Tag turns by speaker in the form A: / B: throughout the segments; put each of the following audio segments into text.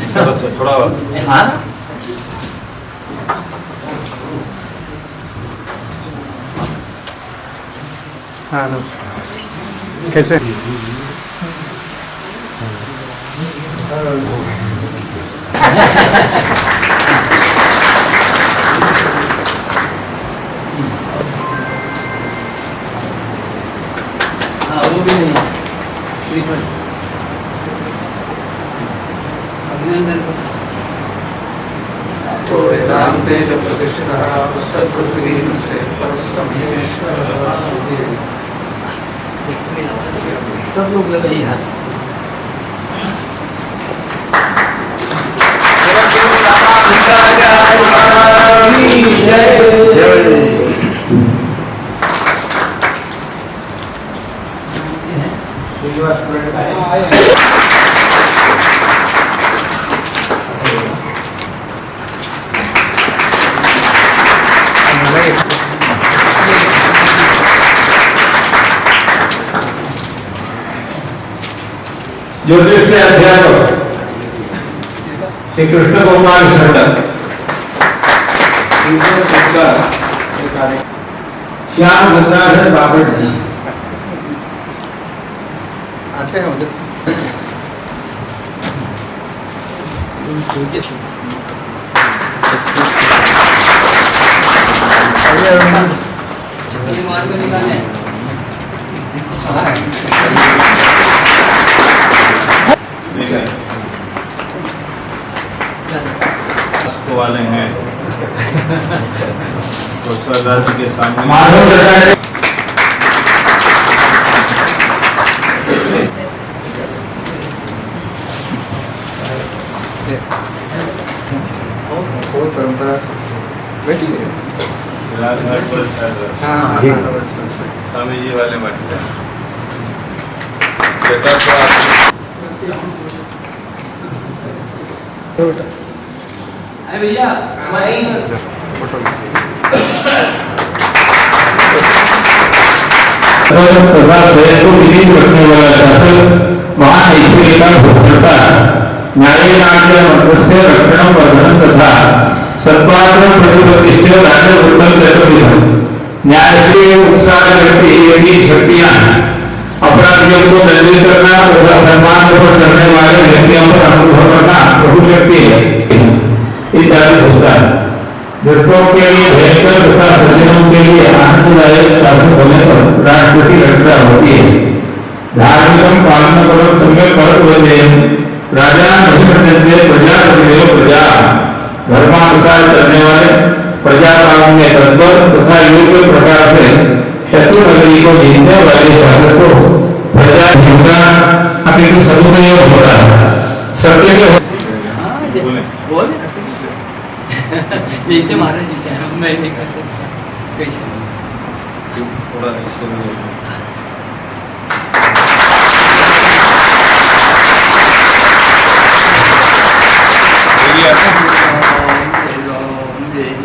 A: थोड़ा
B: हाँ
C: हाँ नमस्कार। कैसे?
B: हाँ वो भी नहीं है श्रीफल अभिनंदन
C: तो वेदांते जब प्रतिष्ठितः सद्बुद्धि से
B: सब लोग लगाइए हाथ
D: ज्योतिष के अध्यापक श्री कृष्ण गोपाल शर्मा, श्याम गंगाधर बाबर जी
C: आते हैं उधर।
A: वाले हैं तो सरदार जी के सामने
C: कोई परंपरा बैठी है।
A: राजघाट पर
C: हाँ हाँ
A: स्वामी जी वाले मठ है।
B: अरे भैया
C: फोटो
D: तथा शहर को विलीन रखने वाला शासक महान ऐश्वर्य का भोक्ता न्यायनाट्य मत्स्य रक्षण वर्धन तथा सत्पात्र प्रतिपतिष्ठ राज्य उत्तम कर्तव्य न्याय से उत्साह करती यदि शक्तियां अपराधियों को दंडित करना तथा सम्मान पर चढ़ने वाले व्यक्तियों पर अनुभव करना प्रभु शक्ति है इत्यादि होता है। दुष्टों के लिए भयंकर तथा सज्जनों के लिए आनंददायक शासन होने पर राष्ट्रपति रक्षा होती है। धार्मिकम पालनकरम सम्यक परत्वदेयम राजा नहीं बनते प्रजा प्रतिदेव प्रजा धर्मानुसार करने वाले प्रजा काम में तत्पर तथा योग्य प्रकार से शत्रु नगरी को जीतने वाले शासक को प्रजा जीतना अपितु सदुपयोग होता है। सत्य के
B: बोल एक से मारने जी चाहे मैं नहीं कर सकता कैसे
A: थोड़ा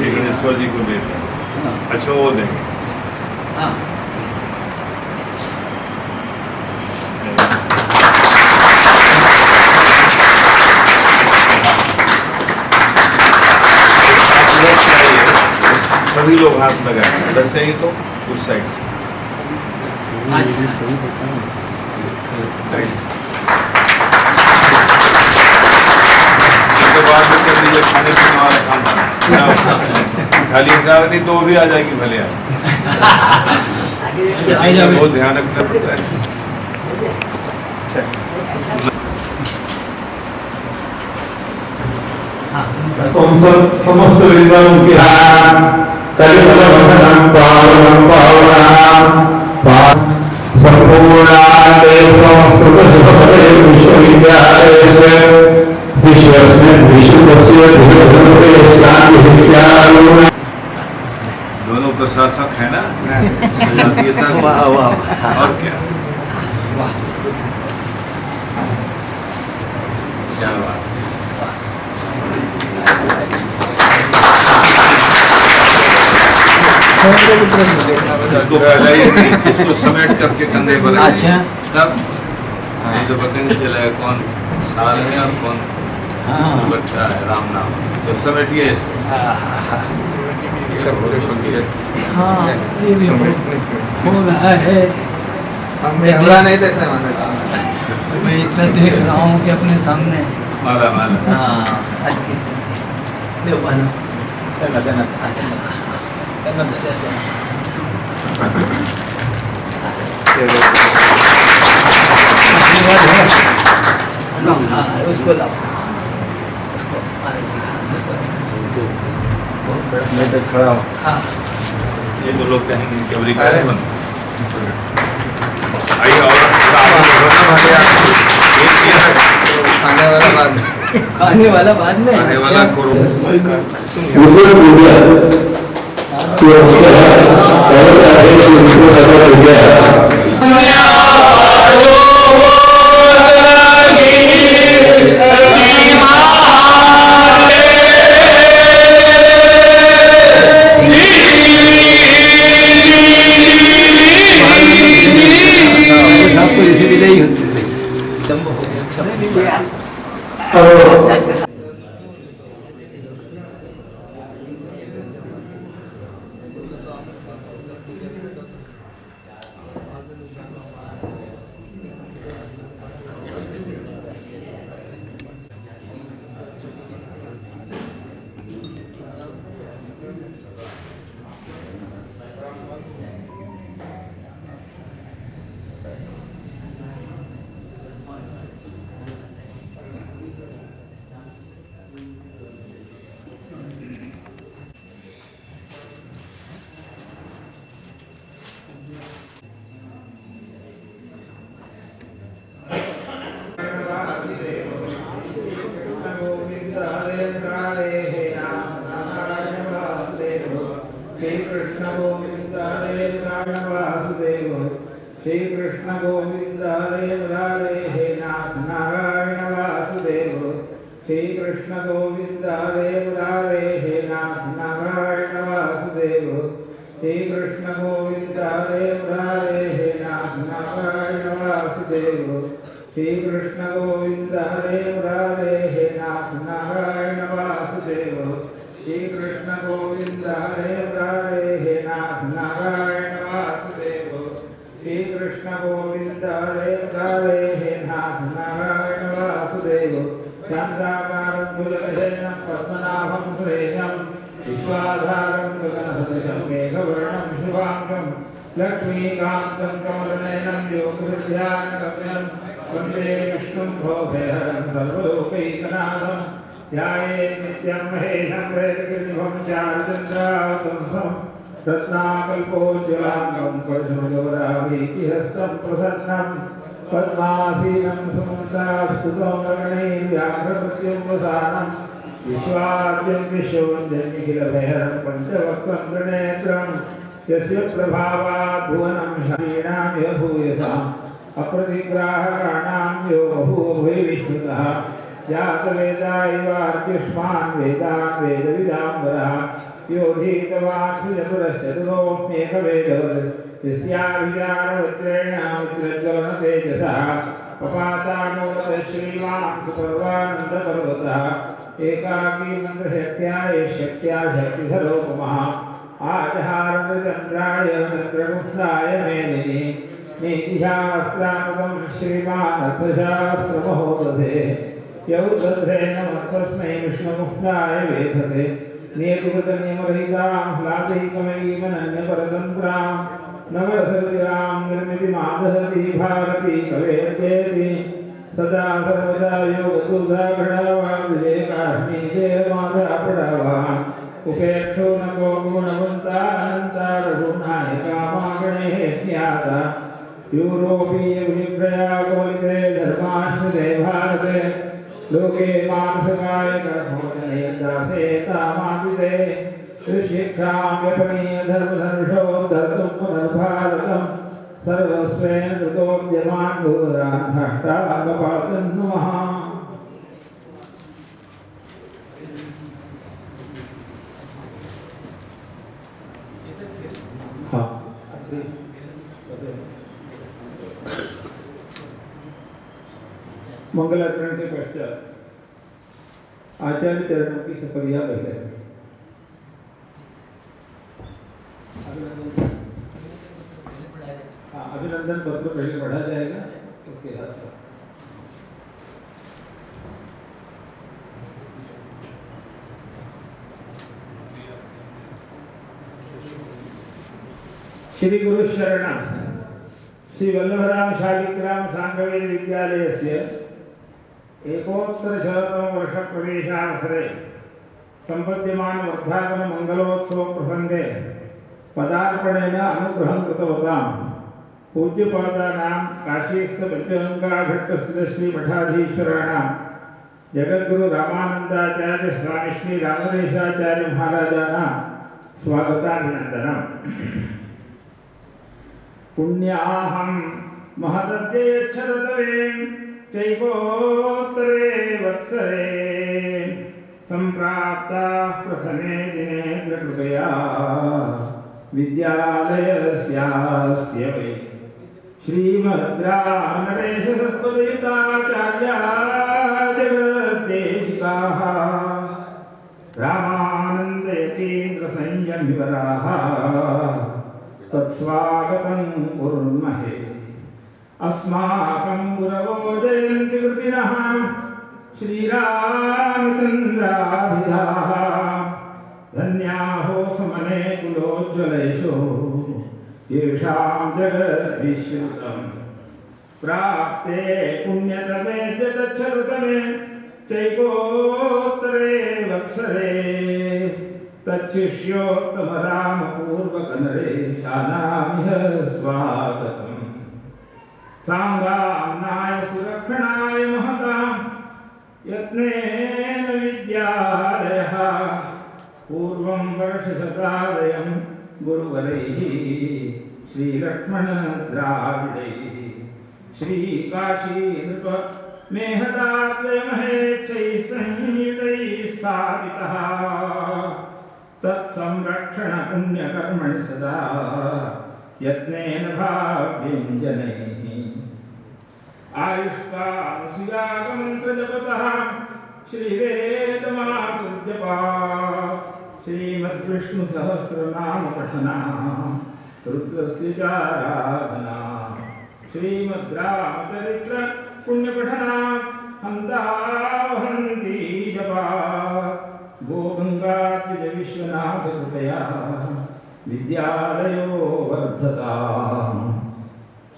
A: लेकिन ईश्वर जी को देते हैं। अच्छा वो देंगे।
B: हाँ
A: सभी लोग हाथ लगाए उधर से ही तो उस साइड से उसके बाद में कर लीजिए खाने पीने वाला काम खाली इंकार नहीं तो वो भी आ जाएगी भले बहुत ध्यान रखना पड़ता है।
D: समस्त वृंदावन की कलिबलवर्धनं पावनं पावनानां सम्पूर्णादेव संस्कृतशुभपदे विश्वविद्यालयस्य विश्वस्मिन् विश्वस्य
A: दोनों प्रशासक है ना सजातीयता और क्या क्या बात तो इसको समेट करके कंधे पर
B: अच्छा
A: तब ये तो पता नहीं चला कौन साल है और कौन
B: हाँ।
A: खूब अच्छा है राम नाम। जब समेटिए इसको।
B: हाँ ये भी
C: समेटने की।
B: हो रहा है।
C: हम कैमरा नहीं देख रहे माने।
B: मैं इतना देख रहा हूँ कि अपने सामने
A: माला माला।
B: हाँ आज की स्थिति ले बनो हाँ उसको लाओ उसको बहुत बड़ा
A: मैं तो खड़ा हूँ।
B: हाँ
A: ये तो लोग कहेंगे कि अमेरिका
C: अरे।
A: है बंद। आइए और
C: खाने वाला बाद
B: खाने वाला बाद में
A: आने वाला करो।
B: साहब तो इसे भी नहीं होती जम्बो हो गया समय भी गया
E: श्री कृष्ण गोविंद हरे नारायण वासुदेव श्री कृष्ण गोविंद हरे मुरारे हे नाथ नारायण वासुदेव श्री कृष्ण गोविंद हरे मुरारे हे नाथ नारायण वासुदेव श्री कृष्ण गोविंद हरे मुरारे हे नाथ नारायण वासुदेव श्री कृष्ण गोविंद हरे मुरारे हे नाथ नारायण वासुदेव श्री कृष्ण गोविंद हरे मुरारे हे नाथ नारायण वासुदेव श्री कृष्ण गोविंद हरे मुरारे हे नाथ नारायण वासुदेव शांताकारं भुजगशयनं पद्मनाभं सुरेशं विश्वाधारं गगनसदृशं मेघवर्णं शुभांगं लक्ष्मीकान्तं कमलनयनं योगविद्यानगम्यं वन्दे विष्णुं भवभयहरं सर्वलोकैकनाथं ध्याये नित्यं महेशं प्रेतकृतिभं चारुचन्द्रावतंसं रत्नाकल्पोज्ज्वलाङ्गं परशुगौराभीतिहस्तं प्रसन्नं पद्मासीनं सुमन्तास्तुतं गगणैर्व्याघ्रप्रत्युम्बसानं विश्वाद्यं विश्ववन्द्यं निखिलभयहरं पञ्चवक्त्रं त्रिनेत्रं यस्य प्रभावात् भुवनं क्षीणां यः भूयसाम् अप्रतिग्राहकाणां यो बभूव विष्णुतः जातवेदा इवार्युष्मान् वेदान् वेदविदाम्बरः यो धीतवान् सुजपुरश्चतुरोऽप्येकवेदवत् यस्याभिचारवज्रेण उज्ज्वलतेजसः पपातामोदः श्रीमान् सुपर्वानन्दपर्वतः एकाकी मन्त्रशक्त्या शक्त्या शक्तिधरोपमः आजहारचन्द्राय चन्द्रगुप्ताय मेदिनी नीतिशास्त्रामकं श्रीमानर्थशास्त्रमहोदधे यौदध्रेण तस्मै विष्णुमुक्ताय वेधसे नियतकृतनियमरहितां ह्लादैकमयीमनन्यपरतन्त्रां नवरसविरां निर्मितिमादहति भारती कवेर्जेति सदा सर्वदा योगसुधाघृणावाविवेकार्णी देवमाता प्रणावान् उपेक्षो न को गुणवन्तानन्तारघुनायकामागणे ज्ञाता यूरोपीयविग्रया कोलिते धर्माश्रिते भारते लोके मानसकाय कर्मोदने दासे तामापिते शिक्षां व्यपनीय धर्मधनुषो धर्तुं पुनर्भारतं सर्वस्वेन कृतोद्यमान् भूरान् भ्रष्टागपातं नमः मंगलाचरण के पश्चात आचार्य चरणों की सफरिया पहले अभिनंदन पत्र पहले पढ़ा जाएगा उसके बाद श्री गुरु शरण श्री वल्लभराम शालिग्राम सांगवेद विद्यालयस्य एकोत्तरशततम वर्ष प्रवेशावसरे संपद्यमान वर्धापन मंगलोत्सव प्रसंगे पदार्पणेन अनुग्रहं कृतवतां पूज्यपादानां काशीस्थ पंचगंगाघट्टस्थित श्री मठाधीश्वराणां जगद्गुरु रामानंदाचार्य स्वामी श्री रामदेशाचार्य महाराजानां स्वागताभिनंदनम् पुण्याहं महदद्यच्छदतवे चैकोत्तरे वत्सरे सम्प्राप्ताः प्रथमे दिने कृपया विद्यालयस्यास्य वै श्रीमद्रामनरेश सत्पदयुताचार्या जगद्देशिकाः रामानन्दयतीन्द्रसंयमिवराः तत्स्वागतं कुर्महे अस्माकं गुरवो जयन्ति कृतिनः श्रीरामचन्द्राभिधाः धन्याहो समने कुलोज्ज्वलेषु येषां जगद्विश्रुतं प्राप्ते पुण्यतमे जगच्छरुतमे चैकोत्तरे वत्सरे तच्छिष्योत्तमरामपूर्वकनरे शानामिह स्वागतम् सांगाम्नाय सुरक्षणाय महतां यत्नेन विद्यालयः पूर्वं वर्षशतादयं गुरुवरैः श्रीलक्ष्मणद्राविडैः श्रीकाशीनृप मेहताद्वयमहेच्छैः संयुतैः स्थापितः तत्संरक्षण पुण्यकर्मणि सदा यत्नेन भाव्यं जनैः आयुष्कालसुयागमन्त्रजपतः श्रीवेदमातुर्जपा श्रीमद्विष्णुसहस्रनामपठना रुद्रस्य चाराधना श्रीमद्रामचरित्र पुण्यपठना हन्तावहन्ति जपा गोगंगाद्विज विश्वनाथ कृपया विद्यालयो वर्धताम्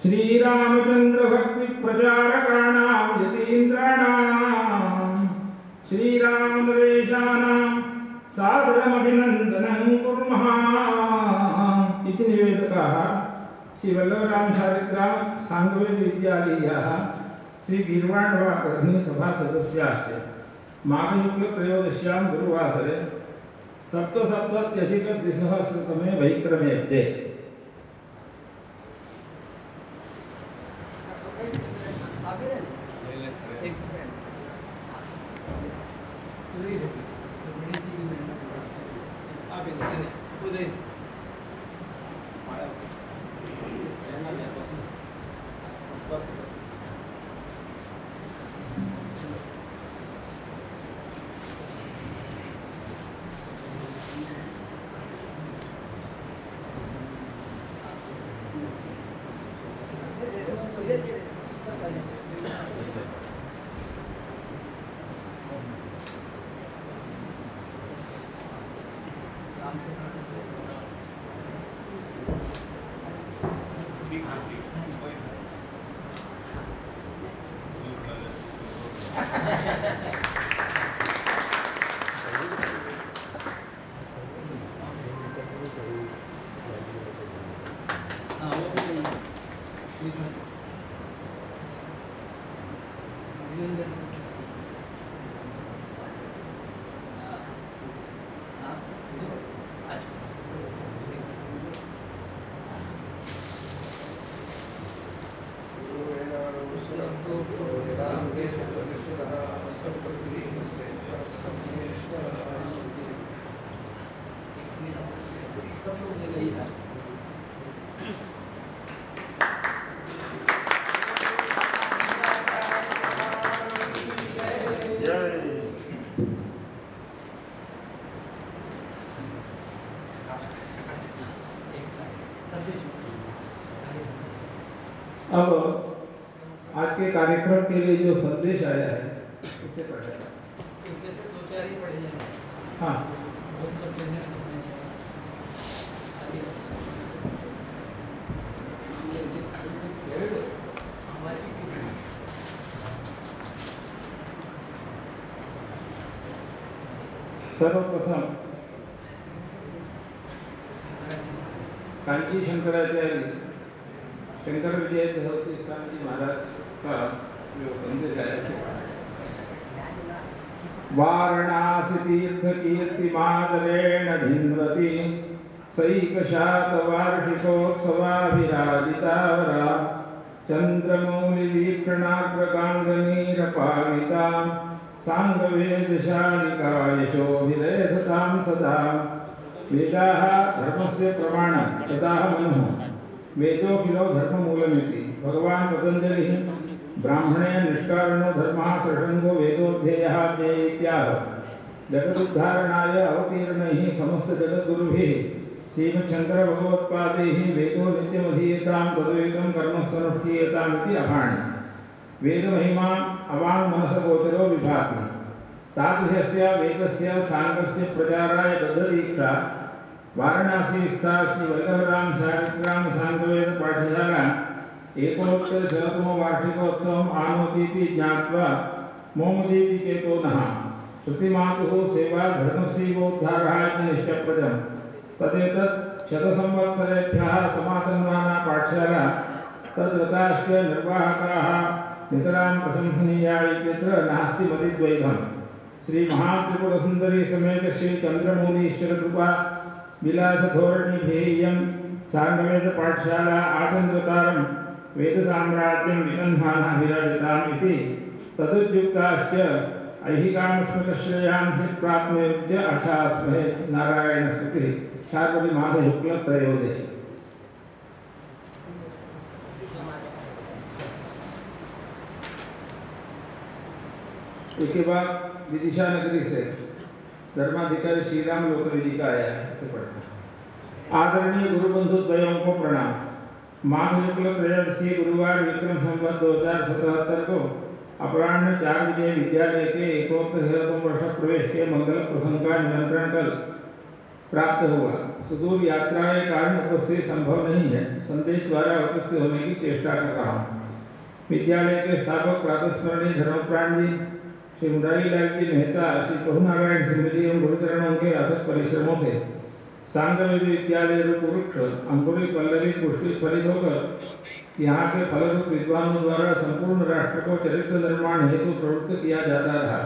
E: श्रीरामचंद्र भक्ति प्रचारकाणां यतीन्द्राणां श्रीरामनरेशानां सादरमभिनन्दनं कुर्मः इति निवेदकाः श्री वल्लभराम शालिग्राम सांगवेद विद्यालयः श्री गीर्वाणवाकर्णी सभा सदस्याश्च माघयुक्लत्रयोदश्यां गुरुवासरे सप्तसप्तत्यधिकद्विसहस्रतमे वैक्रमेत्ते
C: प्रतिष्ठितः
E: कार्यक्रम के लिए जो संदेश आया है उसे पढ़ेगा।
B: इनमें से 2-4 ही पढ़े जाएंगे।
E: हाँ,
B: बहुत सब पढ़ने में सुनने जाएंगे। हमारी किसी
E: सर्वप्रथम कांची शंकराचार्य शंकर विजय धरोती स्वामी जी महाराज का जो संदेश आया है, वाराणसी तीर्थ कीर्ति मादरेण धिन्वती सैकशात वार्षिकोत्सवाभिराजितावरा चंद्रमौलि वीक्षणाग्रकांगनीरपाविता सांगवेदशालिका यशोभिरेधतां सदा वेदाः धर्मस्य प्रमाणं तदाह मनुः वेदो किलो धर्ममूलमिति भगवान् पतञ्जलिः ब्राह्मणे निष्कारणो धर्मः त्रिशङ्गो वेदोऽध्येयः ज्ञेयेत्याह जगदुद्धारणाय अवतीर्णैः समस्तजगद्गुरुभिः श्रीमच्छङ्करभगवत्पादैः वेदो नित्यमधीयतां तद्वेदं कर्मस्वनुष्ठीयतामिति अभाणि वेदमहिमा अवाङ्मनसगोचरो विभाति तादृशस्य वेदस्य साङ्गस्य प्रचाराय बद्धदीक्षा वाराणसीस्था श्रीवल्लभराम शालिग्राम साङ्गवेद पाठशाला एकोत्तरशततमो वार्षिकोत्सवम् आनोतीति ज्ञात्वा मोमदीति चेतोनः श्रुतिमातुः सेवा धर्मस्यैवोद्धारः इति निश्चप्रजम् तदेतत् शतसंवत्सरेभ्यः समातन्वाना पाठशाला तद्रताश्च निर्वाहकाः नितरां प्रशंसनीया इत्यत्र नास्ति मतिद्वैधम्। श्री महात्रिपुरसुन्दरी समेत श्री चंद्रमौलीश्वर कृपा विलासधोरणिभिः साङ्गवेद पाठशाला आचन्द्रतारं वेदसाम्राज्यं विनन्धाना विराजिताम् इति तदुद्युक्ताश्च ऐहिकामुष्मिकश्रेयांसि प्राप्नुयुज्य आशास्महे नारायणस्तुतिः शार्वरी माघशुक्लत्रयोदशी। इसके बाद विदिशा नगरी से धर्माधिकारी श्रीराम लोकरी जी का आया है, इसे पढ़ते हैं। आदरणीय गुरुबंधु द्वयों को प्रणाम। माघ शुक्ल त्रयोदशी गुरुवार विक्रम संवत 2077 को अपराह्न 4 बजे विद्यालय के एकोत्तर वर्ष प्रवेश के मंगल प्रसंग का निमंत्रण कल प्राप्त हुआ। सुदूर यात्रा के कारण उपस्थित संभव नहीं है, संदेश द्वारा उपस्थित होने की चेष्टा कर रहा हूँ। विद्यालय के स्थापक प्रातस्मरणीय धर्मप्राण जी श्री मुरारीलाल जी मेहता, श्री प्रभुनारायण सिंह जी एवं गुरुचरणों के अथक परिश्रमों से सांगवेद विद्यालय रूप वृक्ष अंकुरित पल्लवित पुष्पित फलित होकर यहाँ के फलरूप विद्वानों द्वारा संपूर्ण राष्ट्र को चरित्र निर्माण हेतु प्रवृत्त किया जाता रहा।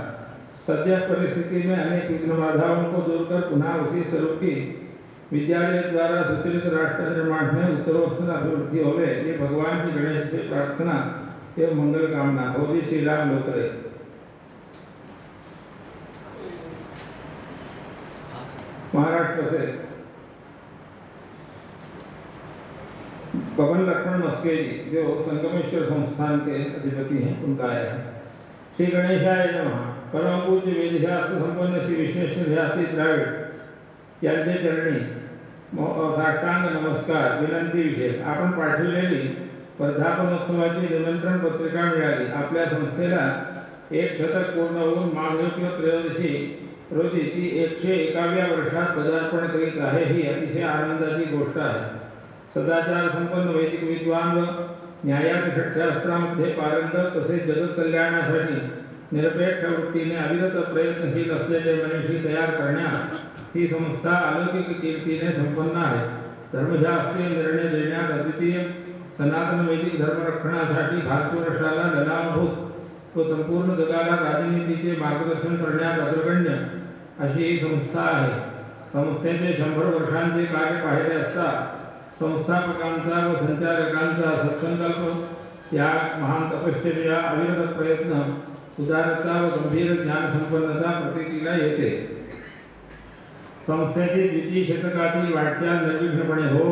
E: सद्य परिस्थिति में अनेक विघ्न बाधाओं को दूर कर पुनः उसी स्वरूप की विद्यालय द्वारा सुचरित राष्ट्र निर्माण में उत्तरोत्तर अभिवृद्धि होवे, ये भगवान की गणेश से प्रार्थना एवं मंगल कामना। बोधि श्री राम लोकरे। महाराष्ट्र से पवन लक्ष्मण मस्के जी जो संगमेश्वर संस्थान के अधिपति हैं, उनका आया है। श्री गणेशाय नमः। परम पूज्य वेदशास्त्र संपन्न श्री विश्वेश्वर शास्त्री द्राविड यांचे चरणी साष्टांग नमस्कार। विनंती विशेष, आपण पाठविलेली वर्धापनोत्सवाची निमंत्रण पत्रिका मिळाली। आपल्या संस्थेला 1 शतक पूर्ण होऊन माघ शुक्ल त्रयोदशी रोजी ती 101व्या वर्षात पदार्पण करीत आहे, ही अतिशय आनंदाची गोष्ट आहे। सदाचार संपन्न वैदिक विद्वान व न्यायाधिशास्त्रामध्ये पारंगत तसेच जगत कल्याणासाठी निरपेक्ष वृत्तीने अविरत प्रयत्नशील असलेले मनीषी तयार करण्यात ही संस्था अलौकिक कीर्तीने संपन्न आहे। धर्मशास्त्रीय निर्णय देण्यात अद्वितीय सनातन वैदिक धर्मरक्षणासाठी भारतवर्षाला ललामभूत व संपूर्ण जगाला राजनीतीचे मार्गदर्शन करण्यात अग्रगण्य अशी ही संस्था आहे। संस्थेचे 100 वर्षांचे कार्य पाहिले असता संस्थापकांचा व संचालकांचा सत्संकल्प, त्याग, महान तपश्चर्या, अविरत प्रयत्न, उदारता व गंभीर ज्ञानसंपन्नता प्रतीतीला येते। संस्थेची द्वितीय शतकातील वाटचाल निर्विघ्नपणे हो,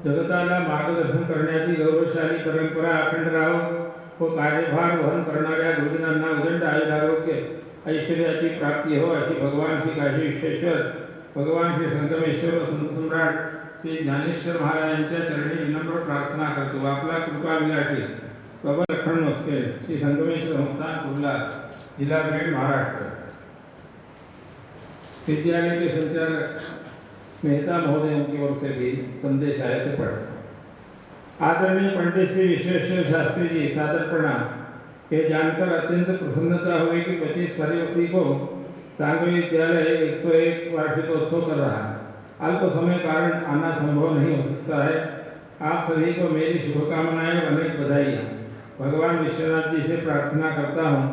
E: जगताला मार्गदर्शन करण्याची गौरवशाली परंपरा अखंड राहो व कार्यभार वहन करणाऱ्या गुरुजनांना उदंड आयुरारोग्य ऐश्वर्याची प्राप्ती हो, अशी भगवान श्री काशी विश्वेश्वर, भगवान श्री संगमेश्वर व संत सम्राट श्री ज्ञानेश्वर महाराजांच्या चरणी विनम्र प्रार्थना करतो। आपला कृपा विलासी बाबा लखन मस्के श्री संगमेश्वर संस्थान कुर्ला जिला बीड महाराष्ट्र। विद्यालय के संचालक मेहता महोदयों की ओर से भी संदेश आया से पढ़ा। आदरणीय पंडित श्री विश्वेश्वर शास्त्री जी सादर प्रणाम। ये जानकर अत्यंत प्रसन्नता हुई कि 25 फरवरी को सांगवी विद्यालय 101 वार्षिकोत्सव कर रहा है। अल्प समय कारण आना संभव नहीं हो सकता है। आप सभी को मेरी शुभकामनाएं और अनेक बधाइयाँ। भगवान विश्वनाथ जी से प्रार्थना करता हूँ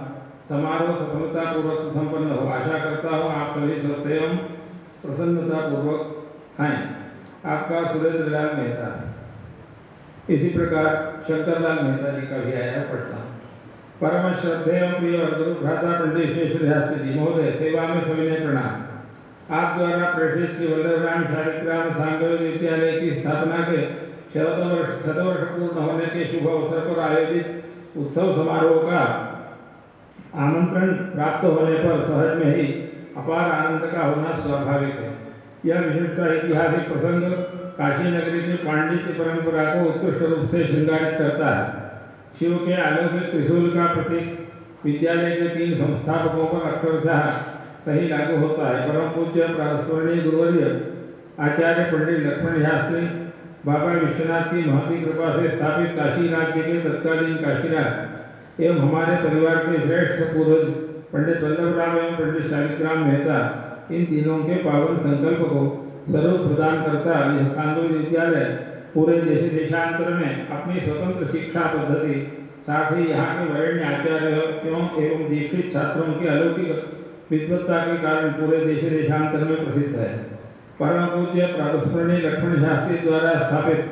E: समारोह सफलतापूर्वक संपन्न हो। आशा करता हूँ आप सभी स्वस्थ एवं प्रसन्नतापूर्वक हैं। आपका सुरेंद्र लाल मेहता। इसी प्रकार शंकरलाल मेहता जी का भी आया पढ़ता हूँ। परम श्रद्धेय एवं प्रिय और गुरु भ्राता पंडित विश्वेश्वर शास्त्री जी महोदय, सेवा में सविनय प्रणाम। आप द्वारा प्रतिष्ठित श्री वल्लभराम शालिग्राम सांगवी विद्यालय की स्थापना के शतवर्ष पूर्ण होने के शुभ अवसर पर आयोजित उत्सव समारोह का आमंत्रण प्राप्त होने पर सहज में ही अपार आनंद का होना स्वाभाविक है। यह विशिष्ट ऐतिहासिक प्रसंग काशी नगरी की पांडित्य परंपरा को उत्कृष्ट रूप से श्रृंगारित करता है। शिव के अलौकिक त्रिशूल का प्रतीक विद्यालय के 3 संस्थापकों पर अक्षरशः सही लागू होता है। परम पूज्य प्रातस्मरणीय गुरुवर्य आचार्य पंडित लक्ष्मण शास्त्री बाबा विश्वनाथ की महती कृपा से स्थापित काशी राज्य के तत्कालीन काशीनाथ एवं हमारे परिवार के श्रेष्ठ पूर्वज पंडित वल्लभराम एवं पंडित शालिग्राम मेहता, इन तीनों के पावन संकल्प को स्वरूप प्रदान करता यह सांगवी विद्यालय पूरे देशांतर में अपनी स्वतंत्र शिक्षा पद्धति, साथ ही यहाँ के वरेण्य आचार्यों एवं दीक्षित छात्रों की अलौकिक विद्वत्ता के कारण पूरे देशांतर में प्रसिद्ध है। परम पूज्य प्रातस्मरणीय लक्ष्मण शास्त्री द्वारा स्थापित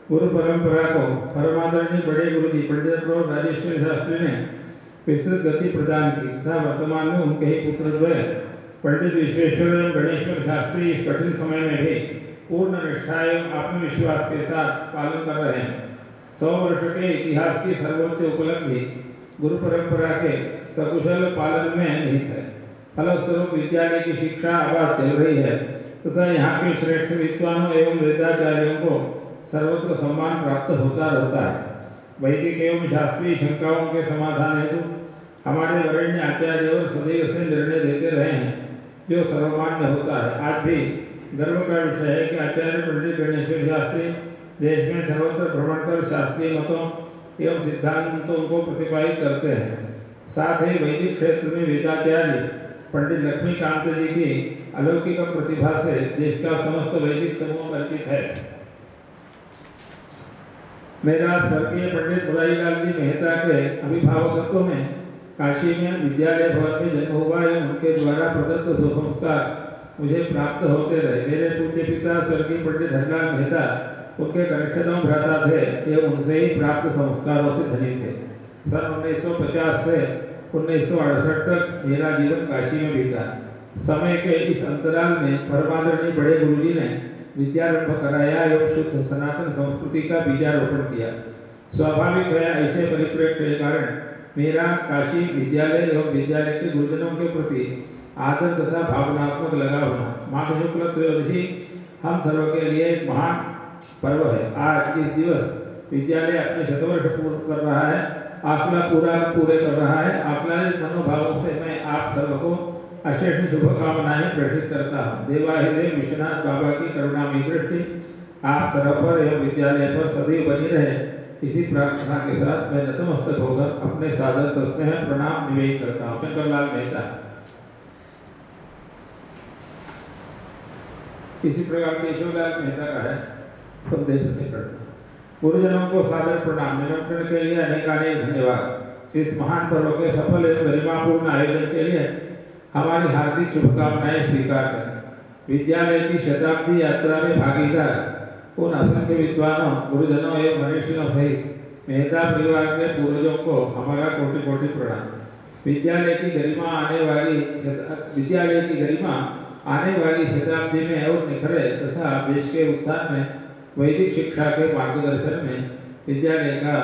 E: गुरु परंपरा को परमादरणीय बड़े गुरु जी पंडित राजेश्वर शास्त्री ने विस्तृत गति प्रदान की तथा वर्तमान में उनके ही पुत्र द्वय पंडित विश्वेश्वर एवं गणेश्वर शास्त्री इस कठिन समय में भी पूर्ण निष्ठा एवं आत्मविश्वास के साथ पालन कर रहे हैं। 100 वर्ष के इतिहास की सर्वोच्च उपलब्धि गुरु परंपरा के सकुशल पालन में निहित है। फलस्वरूप विद्यालय की शिक्षा आबाद चल रही है तथा यहाँ के श्रेष्ठ विद्वानों एवं वेदाचार्यों को सर्वत्र सम्मान प्राप्त होता रहता है। वैदिक एवं शास्त्रीय शंकाओं के समाधान हेतु हमारे वरेण्य आचार्य और सदैव से निर्णय देते रहे हैं, जो सर्वमान्य होता है। आज भी गर्व का विषय है कि आचार्य पंडित गणेश्वर शास्त्री देश में सर्वत्र भ्रमण कर शास्त्रीय मतों एवं सिद्धांतों को प्रतिपादित करते हैं। साथ ही वैदिक क्षेत्र में वेदाचार्य पंडित लक्ष्मीकांत जी की अलौकिक प्रतिभा से देश का समस्त वैदिक समूह परिचित है। मेरा स्वर्गीय पंडित मुरारीलाल जी मेहता के अभिभावकत्व में काशी में विद्यालय भवन में जन्म हुआ एवं उनके द्वारा प्रदत्त सुसंस्कार मुझे प्राप्त होते रहे। मेरे पूज्य पिता स्वर्गीय पंडित हरिलाल मेहता उनके कनिष्ठतम भ्राता थे एवं उनसे ही प्राप्त संस्कारों से धनी थे। सन 1950 से 1968 तक मेरा जीवन काशी में बीता। समय के इस अंतराल में परमादरणीय बड़े गुरुजी ने विद्यारंभ कराया एवं शुद्ध सनातन संस्कृति का बीजारोपण किया। स्वाभाविक है ऐसे परिप्रेक्ष्य के कारण मेरा काशी विद्यालय एवं विद्यालय के गुरुजनों के प्रति आदर तथा भावनात्मक लगाव होना। माघ शुक्ल त्रयोदशी हम सर्व के लिए एक महान पर्व है। आज इस दिवस विद्यालय अपने शतवर्ष पूर्ण कर रहा है, आखला पूरे कर रहा है। आह्लादित मनोभावों से मैं आप सर्व को अशेष शुभकामनाएं प्रेषित करता हूँ। देवाधिदेव विश्वनाथ बाबा की करुणामयी दृष्टि आप सर्व पर एवं विद्यालय पर सदैव बनी रहे, इसी प्रार्थना के साथ मैं नतमस्तक होकर अपने सादर सस्नेह प्रणाम निवेदन करता हूँ। शंकरलाल मेहता। इसी प्रकार केशवलाल मेहता का है संदेश से करता हूँ। गुरुजनों को सादर प्रणाम। निमंत्रण के लिए अनेकानेक धन्यवाद। इस महान पर्व के सफल एवं गरिमापूर्ण आयोजन के लिए हमारी हार्दिक शुभकामनाएं स्वीकार करें। विद्यालय की शताब्दी यात्रा में भागीदार उन असंख्य विद्वानों, गुरुजनों एवं मनीषियों सहित मेहता परिवार के पूर्वजों को हमारा कोटि कोटि प्रणाम। विद्यालय की गरिमा आने वाली शताब्दी में और निखरे तथा देश के उत्थान में वैदिक शिक्षा के मार्गदर्शन में विद्यालय का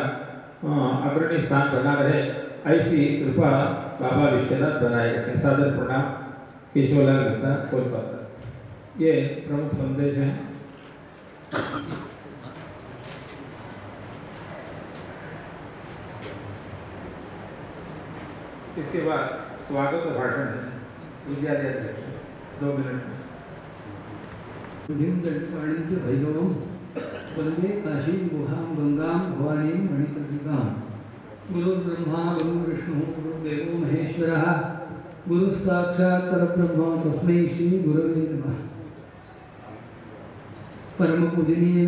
E: अग्रणी स्थान बना रहे, ऐसी कृपा बाबा विश्वनाथ बनाए रखें। सादर प्रणाम। केशवलाल मेहता, कोलकाता। ये प्रमुख संदेश हैं। इसके बाद स्वागत भाषण है विद्यालय अध्यक्ष 2 मिनट में।
B: वाणिज्य भैरवम वंदे काशी गुहां गंगां भवानी मणिकर्णिकां गुरु ब्रह्मा गुरु विष्णु गुरुदेवो महेश्वरः गुरु साक्षात् परब्रह्म तस्मै श्री गुरवे नमः। परम पूजनीय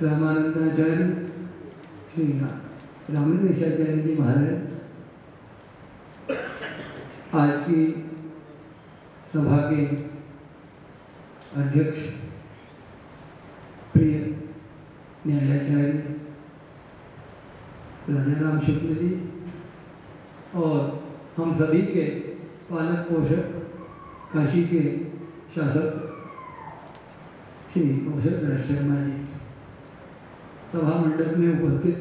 B: रामानंदाचार्य श्री रामकृष्णाचार्य जी महाराज आज की सभा के अध्यक्ष प्रिय न्यायाचार्य राजाराम शुक्ल जी और हम सभी के पालक पोषक काशी के शासक श्री कौशल राज शर्मा जी, सभा मंडप में उपस्थित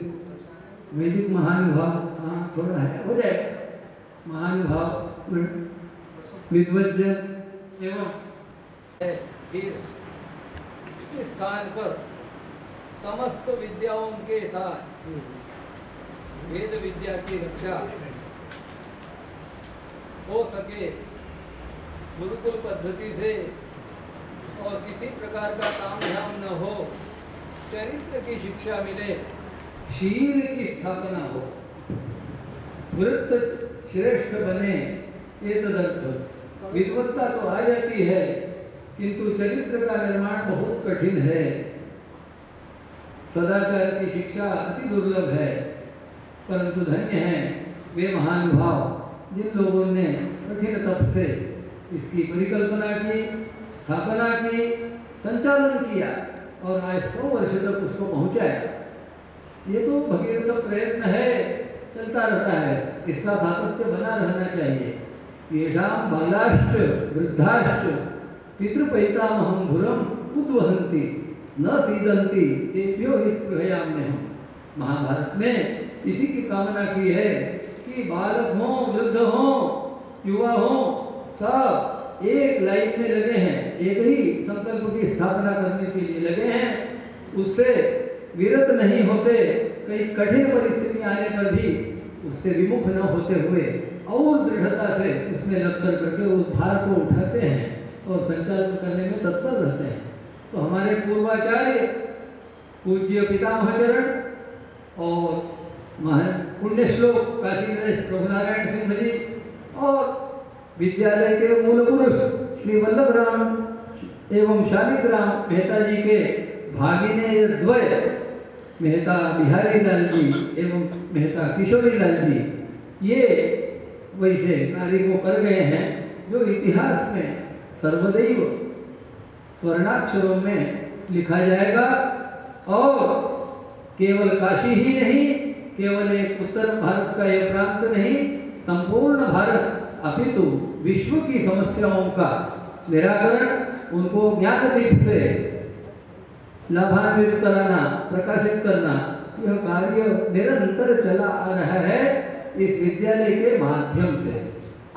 B: वैदिक महानुभाव, हाँ थोड़ा है हो जाए, महानुभाव विद्वज्जन एवं
F: फिर इस स्थान पर समस्त विद्याओं के साथ वेद विद्या की रक्षा हो सके, गुरुकुल पद्धति से और किसी प्रकार का तामझाम न हो, चरित्र की शिक्षा मिले,
B: शील की स्थापना हो, वृत्त श्रेष्ठ बने, ये तदर्थ। विद्वत्ता तो आ जाती है किंतु चरित्र का निर्माण बहुत कठिन है। सदाचार की शिक्षा अति दुर्लभ है, परंतु धन्य हैं वे महानुभाव जिन लोगों ने कठिन तप से इसकी परिकल्पना की, स्थापना की, संचालन किया और आज 100 वर्ष तक उसको पहुंचाया। ये तो भगीरथ प्रयत्न है, चलता रहता है, इसका सातत्य बना रहना चाहिए। येषां बालाश्च वृद्धाश्च पितृपैतामहं धुरम उद्वहन्ति न सीदन्ति तेभ्यो हि स्पृहयाम्यहम्। महाभारत में इसी की कामना की है कि बालक हो, वृद्ध हो, युवा हो, सब एक लाइन में लगे हैं, एक ही संकल्प की स्थापना करने के लिए लगे हैं, उससे विरत नहीं होते, कई कठिन परिस्थिति आने पर भी उससे विमुख न होते हुए और दृढ़ता से उसमें लग करके उस भार को उठाते हैं और संचालन करने में तत्पर रहते हैं। तो हमारे पूर्वाचार्य पूज्य पितामहचरण और पुण्य श्लोक काशी नरेश प्रभुनारायण सिंह जी और विद्यालय के मूल पुरुष श्री वल्लभ राम एवं शालिग्राम मेहता जी के भागिने द्वय मेहता बिहारी लाल जी एवं मेहता किशोरी लाल जी, ये वैसे कार्य को कर गए हैं जो इतिहास में सर्वदैव स्वर्णाक्षरों में लिखा जाएगा। और केवल काशी ही नहीं, केवल एक उत्तर भारत का यह प्रांत नहीं, संपूर्ण भारत अपितु विश्व की समस्याओं का निराकरण, उनको ज्ञानदीप से लाभान्वित कराना, प्रकाशित करना, यह कार्य निरंतर चला आ रहा है इस विद्यालय के माध्यम से।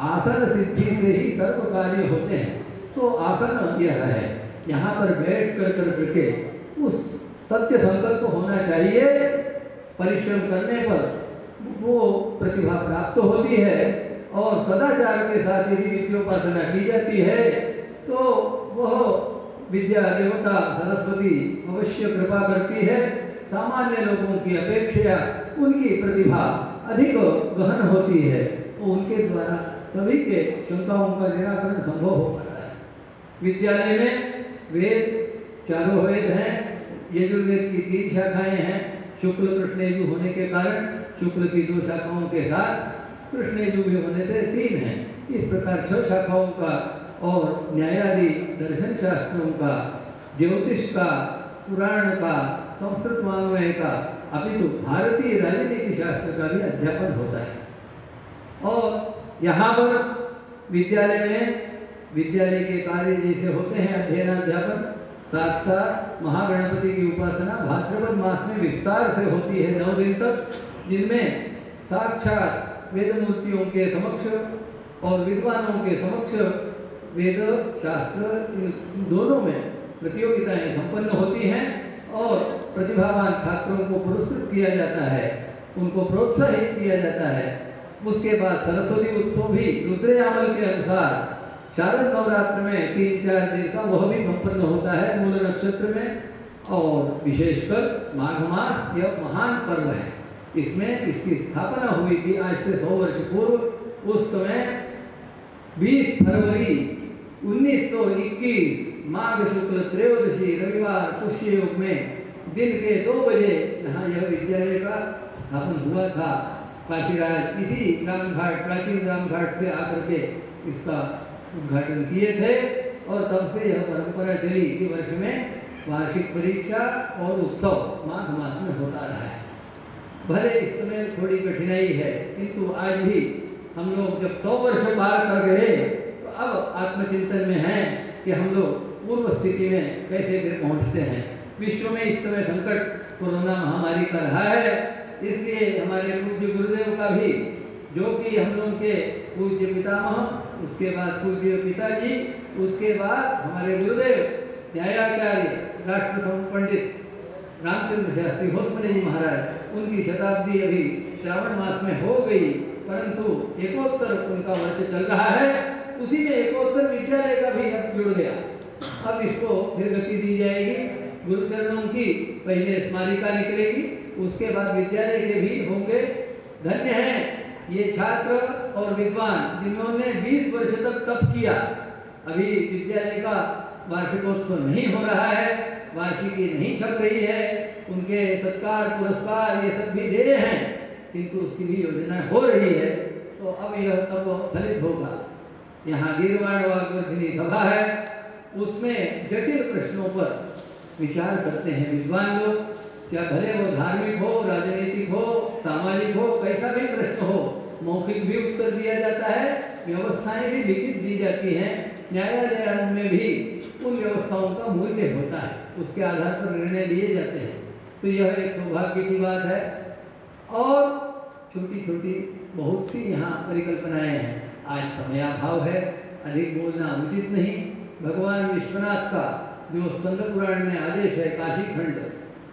B: आसन सिद्धि से ही सर्व कार्य होते हैं। तो आसन यह है, यहाँ पर बैठ कर करके उस सत्य संकल्प होना चाहिए, परिश्रम करने पर वो प्रतिभा प्राप्त होती है और सदाचार के साथ यदि विद्योपासना की जाती है तो वह विद्या देवता सरस्वती अवश्य कृपा करती है। सामान्य लोगों की अपेक्षा उनकी प्रतिभा अधिक गहन होती है, तो उनके द्वारा सभी के शंकाओं का निराकरण संभव हो पाता है। विद्यालय में वेद चारों वेद हैं, यजुर्वेद की 3 शाखाएं हैं। शुक्ल कृष्ण यजु होने के कारण शुक्ल की 2 शाखाओं के साथ कृष्ण यजु भी होने से 3 हैं। इस प्रकार 6 शाखाओं का और न्यायादि दर्शन शास्त्रों का, ज्योतिष का, पुराण का, संस्कृत वाङ्मय का, अपितु भारतीय राजनीति शास्त्र का भी अध्यापन होता है। और यहाँ पर विद्यालय में विद्यालय के कार्य जैसे होते हैं अध्ययनाध्यापन, साथ साथ महागणपति की उपासना भाद्रपद मास में विस्तार से होती है 9 दिन तक, जिनमें साक्षात वेद मूर्तियों के समक्ष और विद्वानों के समक्ष वेद शास्त्र इन दोनों में प्रतियोगिताएं संपन्न होती हैं और प्रतिभावान छात्रों को पुरस्कृत किया जाता है। उनको प्रोत्साहित किया जाता है। उसके बाद सरस्वती उत्सव भी रुद्रयामल के अनुसार शारद नवरात्र में 3-4 दिन का वह भी संपन्न होता है मूल नक्षत्र में। और विशेषकर माघ मास यह महान पर्व है। इसमें इसकी स्थापना हुई थी आज से 100 वर्ष पूर्व। उस समय 20 फरवरी 1921 माघ शुक्ल त्रयोदशी रविवार पुष्य योग में दिन के 2 बजे यहाँ यह विद्यालय का स्थापन हुआ था। काशीराज इसी रामघाट प्राचीन रामघाट से आकर के इसका उद्घाटन किए थे और तब से यह परंपरा चली कि वर्ष में वार्षिक परीक्षा और उत्सव माघ मास में होता रहा है। भले इस समय थोड़ी कठिनाई है, किंतु आज भी हम लोग जब 100 वर्ष पार कर गए तो अब आत्मचिंतन में हैं कि हम लोग पूर्व स्थिति में कैसे फिर पहुंचते हैं। विश्व में इस समय संकट कोरोना महामारी का रहा है, इसलिए हमारे पूज्य गुरुदेव का भी, जो कि हम लोग के पूज्य पितामह, उसके बाद पूज्य पिताजी, उसके बाद हमारे गुरुदेव न्यायाचार्य राष्ट्र पंडित रामचंद्र शास्त्री भोसमने जी महाराज, उनकी शताब्दी अभी श्रावण मास में हो गई, परंतु एकोत्तर उनका वर्ष चल रहा है। उसी में एकोत्तर विद्यालय का भी अब जुड़ गया। अब इसको फिर गति दी जाएगी। गुरुचरणों की पहले स्मारिका निकलेगी, उसके बाद विद्यालय के भी होंगे। धन्य है ये छात्र और विद्वान जिन्होंने 20 वर्ष तक तप किया। अभी विद्यालय का वार्षिकोत्सव नहीं हो रहा है, वार्षिकी नहीं छप रही है, उनके सत्कार पुरस्कार ये सब भी दे रहे हैं, किंतु उसकी भी योजना हो रही है। तो अब यह तब फलित होगा। यहाँ गीर्वाण वाग्वर्धिनी सभा है, उसमें जटिल प्रश्नों पर विचार करते हैं विद्वान लोग। क्या भले वो धार्मिक हो, राजनीतिक हो, सामाजिक हो, कैसा भी प्रश्न हो, मौखिक भी उत्तर दिया जाता है, व्यवस्थाएं भी लिखित दी जाती हैं। न्यायालय में भी उन व्यवस्थाओं का मूल्य होता है, उसके आधार पर निर्णय लिए जाते हैं। तो यह एक सौभाग्य की बात है। और छोटी छोटी बहुत सी यहाँ परिकल्पनाएं हैं। आज समयाभाव है, अधिक बोलना उचित नहीं। भगवान विश्वनाथ का जो स्कंद पुराण में आदेश है, काशी खंड,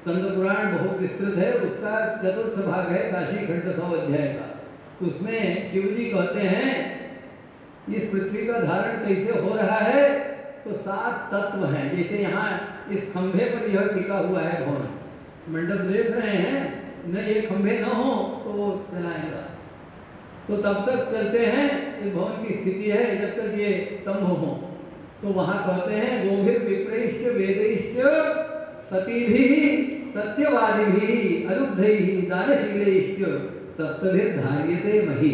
B: स्कंद पुराण बहुत विस्तृत है, उसका 4th भाग है काशी खंड 100 अध्याय का। उसमें शिव जी कहते हैं इस पृथ्वी का धारण कैसे हो रहा है, तो 7 तत्व हैं। जैसे यहाँ इस खंभे पर यह टिका हुआ है भवन, मंडप देख रहे हैं न, ये खंभे न हो तो वो चलाएगा, तो तब तक चलते हैं। इस भवन की स्थिति है जब तक ये स्तंभ हो। तो वहाँ कहते हैं गोभिर विप्रेष्ट वेदैश्च सतीभिः सत्यवादिभिः अनुग्धैः दानशीलैश्च सप्तभिर्धार्यते मही।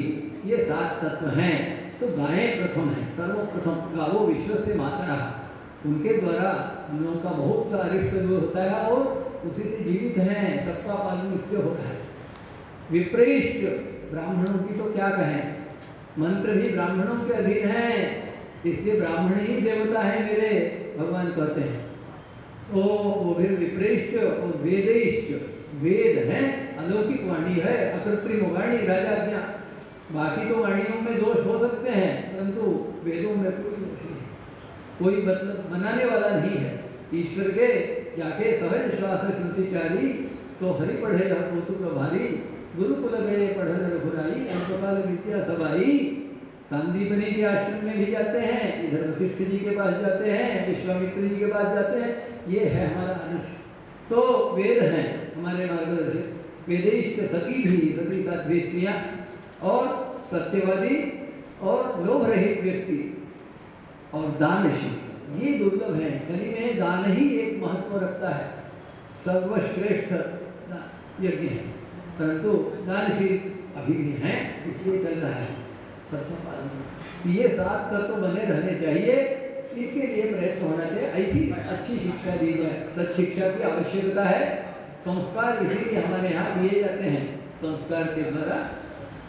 B: ये 7 तत्व हैं। तो गायें प्रथम है, सर्वप्रथम गावो विश्व से मातरः, उनके द्वारा हम लोगों का बहुत सा अरिष्ट दूर होता है और उसी से जीवित हैं, सबका पालन इससे हो रहा है। विप्रेष्ट ब्राह्मणों की तो क्या कहें, मंत्र भी ब्राह्मणों के अधीन है, इसलिए ब्राह्मण ही देवता है मेरे, भगवान कहते हैं। वो फिर विप्रेष्ट और वेदैश्च, वेद है अलौकिक वाणी है, अकृत्रिम वाणी राजाज्ञा। बाकी तो वाणियों में दोष हो सकते हैं, परंतु वेदों में कोई दोष नहीं, कोई मतलब बनाने वाला नहीं है। ईश्वर के जाके सहज श्वास चिंतिचारी, सो हरि पढ़े कौतुक भारी, गुरुकुल गए पढ़न रघुराई, अंतकाल विद्या सबाई। सांदीपनी के आश्रम में भी जाते हैं, इधर वशिष्ठ जी के पास जाते हैं, विश्वामित्र जी के पास जाते हैं। ये है हमारा आदर्श। तो वेद हैं हमारे मार्गदर्शक। वेदिष्ट सती भी, सती साध्वी स्त्रियाँ, और सत्यवादी और लोभ रहित व्यक्ति, और दानशील, ये दुर्लभ है। कली में दान ही एक महत्व रखता है, सर्वश्रेष्ठ यज्ञ है, परंतु दानशील अभी भी हैं, इसलिए चल रहा है सत्य पालन। ये 7 तत्व बने रहने चाहिए, इसके लिए प्रयत्न होना चाहिए। ऐसी अच्छी शिक्षा दी जाए, सच शिक्षा की आवश्यकता है। संस्कार इसीलिए हमारे यहाँ दिए जाते हैं, संस्कार के द्वारा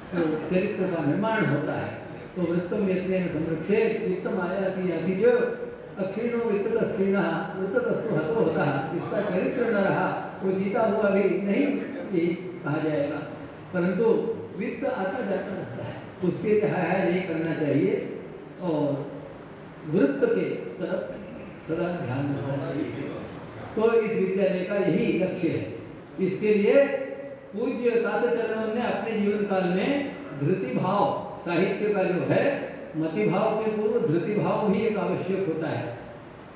B: तो चरित्र का निर्माण होता है। तो वृत्तम यत्नेन संरक्षेत वित्तम आयाति याति च अक्षीणो वित्त अक्षीणः वृत्तस्तु हतो होता। इसका चरित्र न रहा, वो जीता हुआ भी नहीं यही कहा जाएगा, परंतु वित्त आता जाता रहता है, उसके लिए हाय नहीं करना चाहिए और वृत्त के तरफ सदा ध्यान रखना चाहिए। तो इस विद्यालय का यही लक्ष्य है। इसके लिए पूज्य तातचरणों ने अपने जीवन काल में धृति भाव, साहित्य का जो है मति भाव के पूर्व धृति भाव भी एक आवश्यक होता है।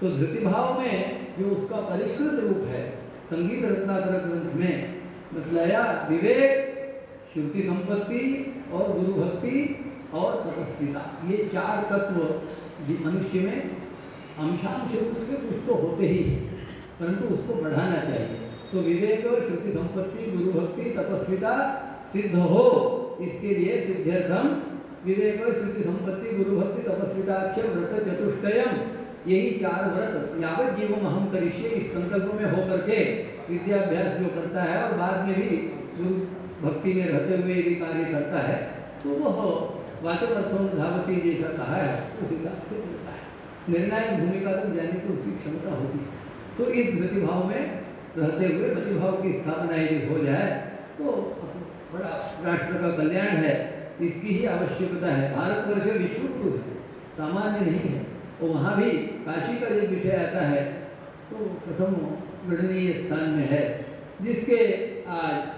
B: तो धृति भाव में जो उसका परिष्कृत रूप है संगीत रत्नाकर ग्रंथ में बतलाया, विवेक, श्रुति संपत्ति और गुरु भक्ति और तपस्विता, ये चार तत्व मनुष्य में अंशांश रूप से कुछ तो होते ही है, परंतु उसको बढ़ाना चाहिए। तो विवेक और श्रुति संपत्ति, गुरु भक्ति, तपस्विता सिद्ध हो, इसके लिए सिद्ध्यर्थम विवेक और श्रुति संपत्ति, गुरु भक्ति, तपस्विताख्य व्रत चतुष्टयम, यही चार व्रत यावत जीवम अहम करिष्ये, इस संकल्प में होकर के विद्याभ्यास जो करता है और बाद में भी गुरु भक्ति में रहते हुए यदि कार्य करता है तो वह वाचक अर्थों धावती जैसा कहा है उस हिसाब से चलता है। निर्णायक भूमिका तक जाने की उसकी क्षमता होती है। तो इस धृति भाव में रहते हुए प्रतिभाव की स्थापना यदि हो जाए तो बड़ा राष्ट्र का कल्याण है, इसकी ही आवश्यकता है। भारतवर्ष विश्व गुरु है, सामान्य नहीं है। और वहाँ भी काशी का जब विषय आता है तो प्रथम गणनीय स्थान में है, जिसके आज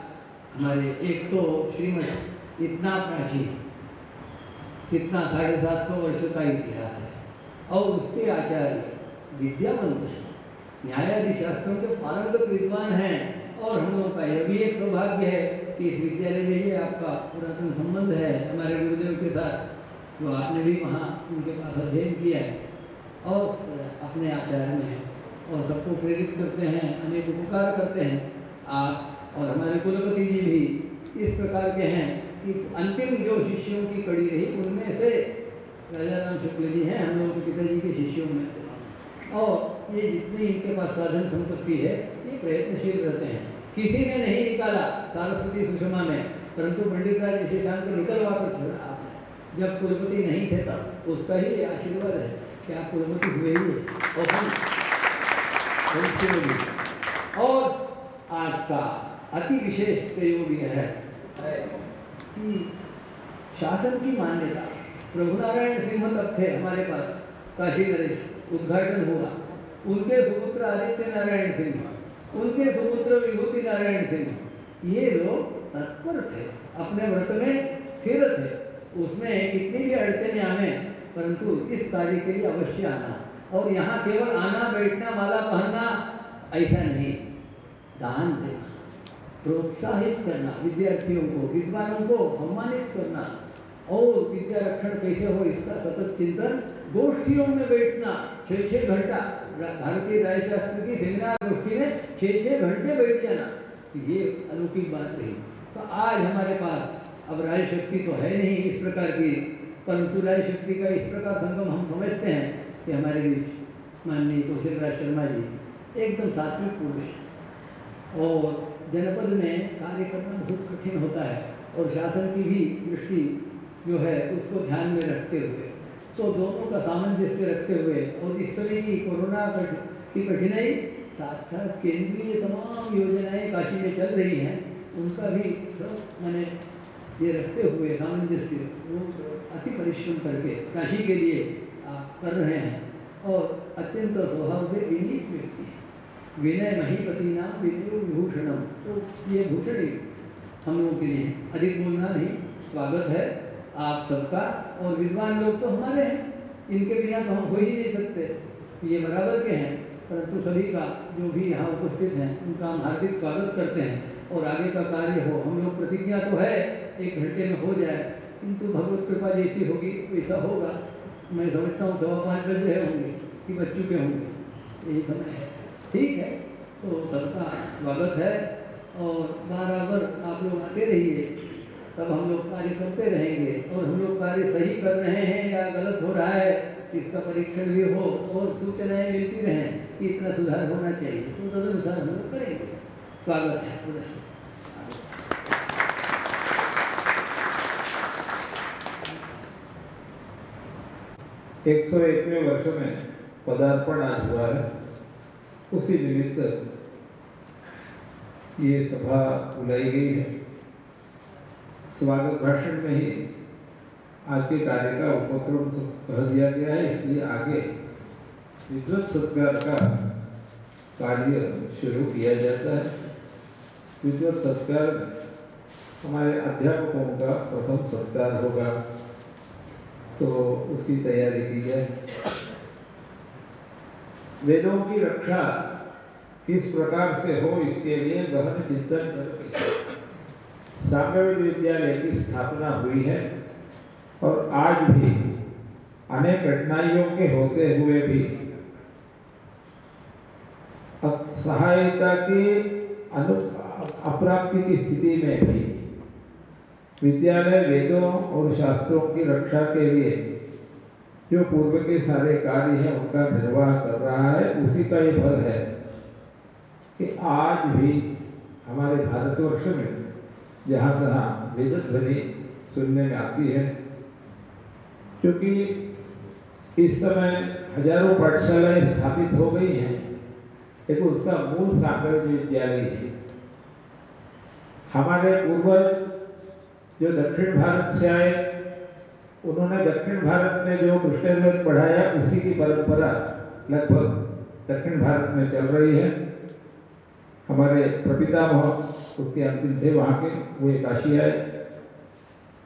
B: हमारे एक तो श्रीमठ इतना प्राचीन, कितना 750 वर्ष का इतिहास है और उसके आचार्य विद्यावंत हैं, न्यायाधीश शास्त्रों के पारंगत विद्वान हैं। और हम लोगों का यह भी एक सौभाग्य है कि इस विद्यालय में ये आपका पुरातन संबंध है हमारे गुरुदेव के साथ, जो आपने भी वहाँ उनके पास अध्ययन किया है और अपने आचार्य में है और सबको प्रेरित करते हैं, अनेक उपकार करते हैं। आप और हमारे कुलपति जी भी इस प्रकार के हैं कि अंतिम जो शिष्यों की कड़ी रही उनमें से राजा राम शुक्ल जी हैं, हम लोगों के पिताजी के शिष्यों में से। और ये जितनी इनके पास साधन संपत्ति है ये प्रयत्नशील रहते हैं। किसी ने नहीं निकाला सारस्वती सुषमा में, परंतु पंडित राज विशेषांक निकलवा कर छोड़ा आपने। जब कुलपति नहीं थे तब उसका ही आशीर्वाद है कि आप कुलपति हुए ही और आज का अति विशेष प्रयोग यह है कि शासन की मान्यता। प्रभु नारायण सिंह तब थे हमारे पास, काशी नरेश, उद्घाटन हुआ। उनके सुपुत्र आदित्य नारायण सिंह, उनके सुपुत्र विभूति नारायण सिंह, ये लोग तत्पर थे, अपने व्रत में स्थिर थे। उसमें कितनी भी अड़चने आने, परंतु इस कार्य के लिए अवश्य आना। और यहाँ केवल आना, बैठना, माला पहनना ऐसा नहीं, दान देना, प्रोत्साहित करना, विद्यार्थियों को, विद्वानों को सम्मानित करना और विद्या रक्षण कैसे हो इसका सतत चिंतन। गोष्ठियों में बैठना 6-6 घंटा, भारतीय राय शास्त्र की सेमिनार गोष्ठी में 6-6 घंटे बैठ जाना, तो ये अलौकिक बात रही। तो आज हमारे पास अब राय शक्ति तो है नहीं इस प्रकार की, परंतु राय शक्ति का इस प्रकार संगम हम समझते हैं कि हमारे बीच माननीय तुलसीराज शर्मा जी एकदम सात्विक पुरुष और जनपद में कार्य करना बहुत कठिन होता है और शासन की भी दृष्टि जो है उसको ध्यान में रखते हुए, तो दोनों का सामंजस्य रखते हुए और इस समय की कोरोना की कठिनाई, साथ साथ केंद्रीय तमाम योजनाएं काशी में चल रही हैं, उनका भी सब मैंने ये रखते हुए सामंजस्य वो अति परिश्रम करके काशी के लिए आप कर रहे हैं। और अत्यंत स्वभाव से विनीत व्यक्ति है, विनय महीपति नाम विनय विभूषणम, तो ये भूषण ही हम लोगों के लिए अधिक बोलना नहीं, स्वागत है आप सबका। और विद्वान लोग तो हमारे हैं, इनके बिना तो हम हो ही नहीं सकते, तो ये बराबर के हैं, परंतु सभी का जो भी यहाँ उपस्थित हैं उनका हम हार्दिक स्वागत करते हैं। और आगे का कार्य हो, हम लोग प्रतिज्ञा तो है 1 घंटे में हो जाए, किंतु भगवत कृपा जैसी होगी वैसा होगा। मैं समझता हूँ 5:15 बजे होंगे कि बच चुके होंगे, यही समय है, ठीक है। तो सबका स्वागत है और बराबर आप लोग आते रहिए, तब हम लोग कार्य करते रहेंगे। और हम लोग कार्य सही कर रहे हैं या गलत हो रहा है इसका परीक्षण भी हो और सूचनाएं मिलती रहें कि इतना सुधार होना चाहिए, तो तदनुसार हम लोग करेंगे। स्वागत है।
E: 101वें वर्ष में पदार्पण आज हुआ है, उसी निमित्त ये सभा बुलाई गई है। स्वागत भाषण में ही आज के कार्य का उपक्रम कह दिया गया है, इसलिए आगे विद्वत सत्कार का कार्य शुरू किया जाता है। विद्वत सत्कार हमारे अध्यापकों का प्रथम सत्कार होगा, तो उसकी तैयारी की है। वेदों की रक्षा किस प्रकार से हो, इसके लिए गहन चिंतन करके साम्यवेद विद्यालय की स्थापना हुई है। और आज भी अनेक कठिनाइयों के होते हुए भी सहायता की अप्राप्ति की स्थिति में भी विद्यालय वेदों और शास्त्रों की रक्षा के लिए जो पूर्व के सारे कार्य हैं उनका निर्वाह कर रहा है। उसी का ये फल है कि आज भी हमारे भारतवर्ष में जहाँ तहाँ वेद ध्वनि सुनने में आती है, क्योंकि इस समय हजारों पाठशालाएं स्थापित हो गई हैं, लेकिन उसका मूल साम्यवेद विद्यालय है। हमारे पूर्वज जो दक्षिण भारत से आए, उन्होंने दक्षिण भारत में जो कृष्ण पढ़ाया, उसी की परंपरा लगभग दक्षिण भारत में चल रही है। हमारे प्रपितामह उसके अंतिम थे वहाँ के, वो काशी आए।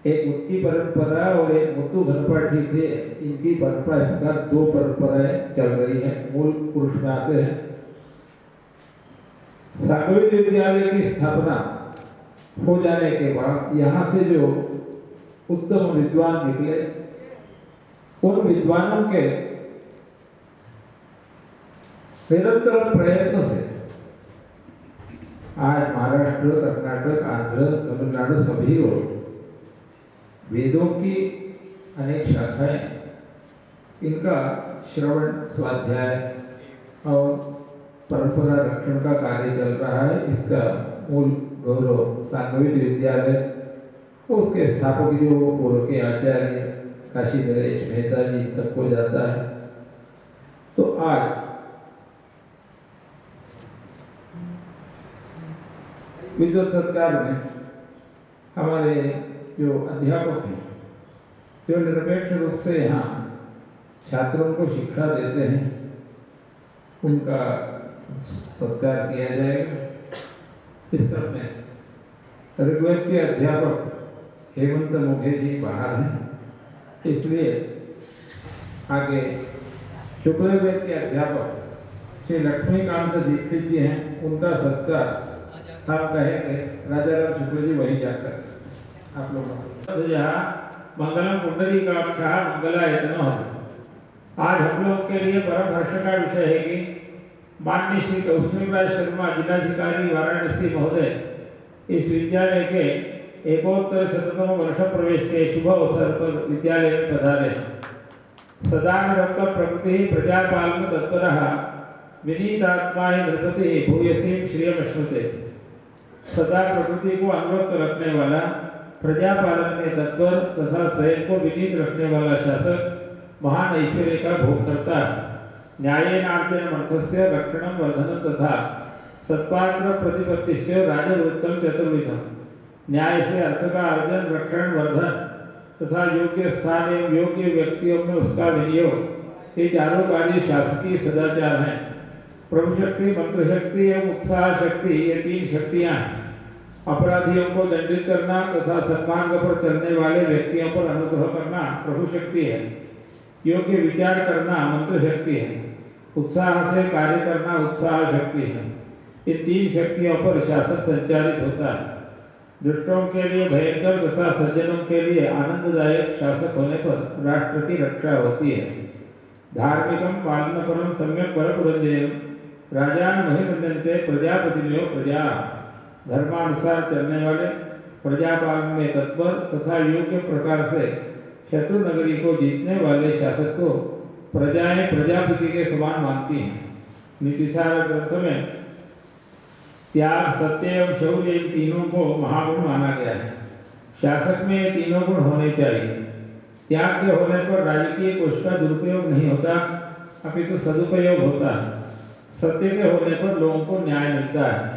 E: एक उनकी परंपरा और एक मुत्तु घनपाठी थे, इनकी परंपरा, इस प्रकार दो परंपराएं चल रही हैं, मूल पुरुष में आते हैं। साम्यवेद विद्यालय की स्थापना हो जाने के बाद यहाँ से जो उत्तम विद्वान निकले, उन विद्वानों के निरंतर प्रयत्न से आज महाराष्ट्र, कर्नाटक, आंध्र, तमिलनाडु सभी लोग वेदों की अनेक शाखाएं, इनका श्रवण, स्वाध्याय और परंपरा रक्षण का कार्य चल रहा है। इसका मूल गौरव साम्यवेद विद्यालय, उसके स्थापक जो पूर्व के आचार्य काशी नरेश मेहता जी, सबको जाता है। तो आज विद्वत सत्कार में हमारे जो अध्यापक हैं, जो निरपेक्ष रूप से यहाँ छात्रों को शिक्षा देते हैं, उनका सत्कार किया जाएगा। इस क्रम में ऋग्वेद के अध्यापक हेमंत मुखे जी बाहर हैं, इसलिए आगे शुक्लवेद के अध्यापक श्री लक्ष्मीकांत दीक्षित जी हैं, उनका सत्कार हम कहेंगे राजा राम शुक्ल जी वहीं जाकर आप लोग। मंगलम कुंडली का मंगलायतनो। आज हम लोग के लिए परम हर्ष का विषय है कि माननीय श्री कौशलराज शर्मा जिलाधिकारी वाराणसी महोदय इस विद्यालय के एकोत्तर शततम वर्ष प्रवेश के शुभ अवसर पर विद्यालय में पधारे। सदानवक्त प्रकृति प्रजापालन तत्परः विनीतात्मा नृपति भूयसी श्रियमश्नुते। सदा प्रकृति को अनुरक्त रखने वाला, प्रजापालन में तत्पर तथा स्वयं को विनीत रखने वाला शासक महान ऐश्वर्य का भोग करता है। न्यायेनार्जन अर्थस्य रक्षणं वर्धनं तथा सत्पात्र प्रतिपत्तिश्च राजवृत्तं चतुर्विधम्। न्याय से अर्थ का अर्जन, रक्षण, वर्धन तथा योग्य स्थान एवं योग्य व्यक्तियों में उसका विनियोग, ये चारों कार्य शासकीय सदाचार हैं। प्रभु शक्ति, मंत्र शक्ति एवं उत्साह शक्ति, ये तीन शक्तियां हैं। अपराधियों को दंडित करना तथा सन्मार्ग पर चलने वाले व्यक्तियों पर अनुग्रह करना प्रभु शक्ति है। योग्य विचार करना मंत्र शक्ति है। उत्साह से कार्य करना उत्साह शक्ति है। इन तीन शक्तियों पर शासन संचालित होता है। दुष्टों के लिए भयंकर तथा सज्जनों के लिए आनंददायक शासक होने पर राष्ट्र की रक्षा होती है। धार्मिकम पालनपरम सम्यक परपुरंजयम राजान महिमन्यन्ते प्रजापतिमेव प्रजा। धर्मानुसार चलने वाले, प्रजापालन में तत्पर तथा योग्य प्रकार से शत्रु नगरी को जीतने वाले शासक को प्रजाएं प्रजापति के समान मानती हैं। नीतिसार ग्रंथ में त्याग, सत्य एवं शौर्य, इन तीनों को महागुण माना गया है। शासक में ये तीनों गुण होने चाहिए। त्याग के होने पर राजकीय कोष का दुरुपयोग नहीं होता, अपितु सदुपयोग होता है। सत्य के होने पर लोगों को न्याय मिलता है।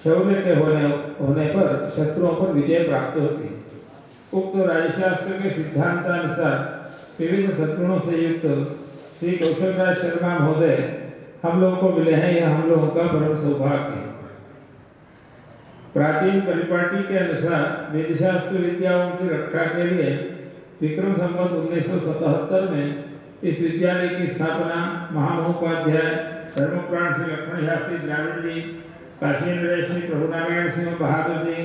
E: शौर्य के होने पर शत्रुओं पर विजय प्राप्त होती है। उक्त राजशास्त्र के सिद्धांतानुसार विविध सद्गुणों से युक्त श्री कौशलराज शर्मा महोदय हम लोगों को मिले हैं। यह हम लोगों का परम सौभाग्य है। प्राचीन परिपाटी के अनुसार वेदशास्त्र विद्याओं की रक्षा के लिए विक्रम संवत 1977 में इस विद्यालय की स्थापना महामहोपाध्याय धर्मप्राण श्री लक्ष्मण शास्त्री द्राविड़ जी, काशी नरेश श्री प्रभुनारायण सिंह बहादुर जी,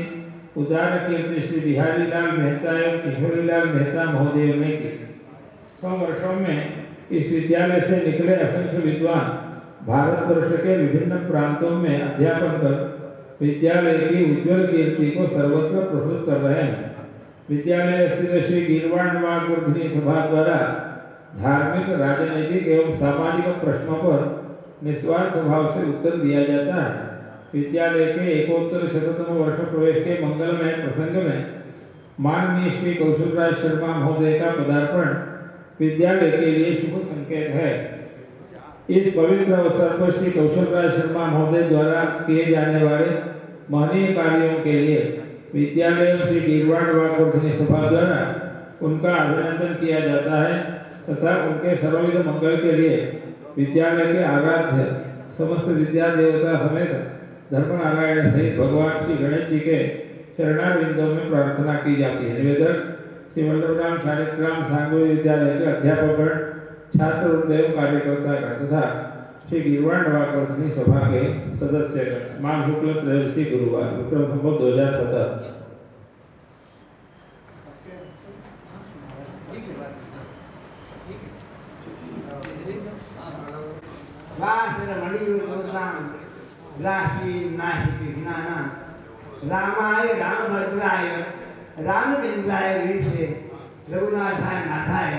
E: उदार कीर्ति श्री बिहारी लाल मेहता एवं किशोरी लाल मेहता महोदय ने की। 100 वर्षों में इस विद्यालय से निकले असंख्य विद्वान भारतवर्ष के विभिन्न प्रांतों में अध्यापन कर विद्यालय की उज्ज्वल कीर्ति को सर्वत्र प्रस्तुत कर रहे हैं। विद्यालय स्थित श्री गीरवाण वाग्वर्धिनी सभा द्वारा धार्मिक, राजनीतिक एवं सामाजिक प्रश्नों पर निस्वार्थ भाव से उत्तर दिया जाता है। विद्यालय के एकोत्तर शततम वर्ष प्रवेश के मंगलमय प्रसंग में माननीय श्री कौशलराज शर्मा महोदय का पदार्पण विद्यालय के लिए शुभ संकेत है। इस पवित्र अवसर पर श्री कौशलराज शर्मा महोदय द्वारा किए जाने वाले महनीय कार्यों के लिए विद्यालय श्री गीरवाण वाग्वर्धिनी सभा द्वारा उनका अभिनंदन किया जाता है तथा उनके सर्वविध मंगल के लिए विद्यालय के आराध्य समस्त विद्या देवता समेत धर्मनारायण सहित भगवान श्री गणेश जी के चरणारविंदों में प्रार्थना की जाती है। निवेदक श्री वल्लभराम शालिग्राम सांगवी विद्यालय के अध्यापकगण, छात्र एवं कार्यकर्ता तथा श्री गीरवाण वाग्वर्धिनी सभा के सदस्यगण। माघ शुक्ल त्रयोदशी गुरुवार विक्रम संवत 2017।
G: रामाय रामभद्राय रामचंद्राय ऋषे रघुनाथाय नाथाय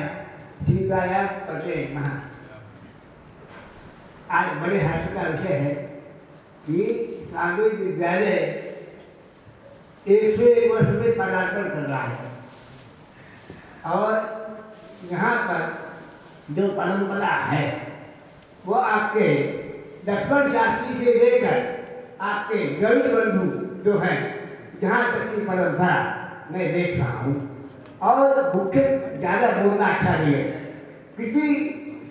G: सीताया पते महा। आज बड़े हाथ का विषय है कि सांगवी विद्यालय 101 वर्ष में पदार्पण कर रहा है और यहाँ पर जो परंपरा है वो आपके लक्ष्मण शास्त्री से लेकर आपके गरुड़ बंधु जो है जहाँ तक की परंपरा मैं देख रहा हूँ। और मुख्य ज़्यादा बोलना अच्छा नहीं है, किसी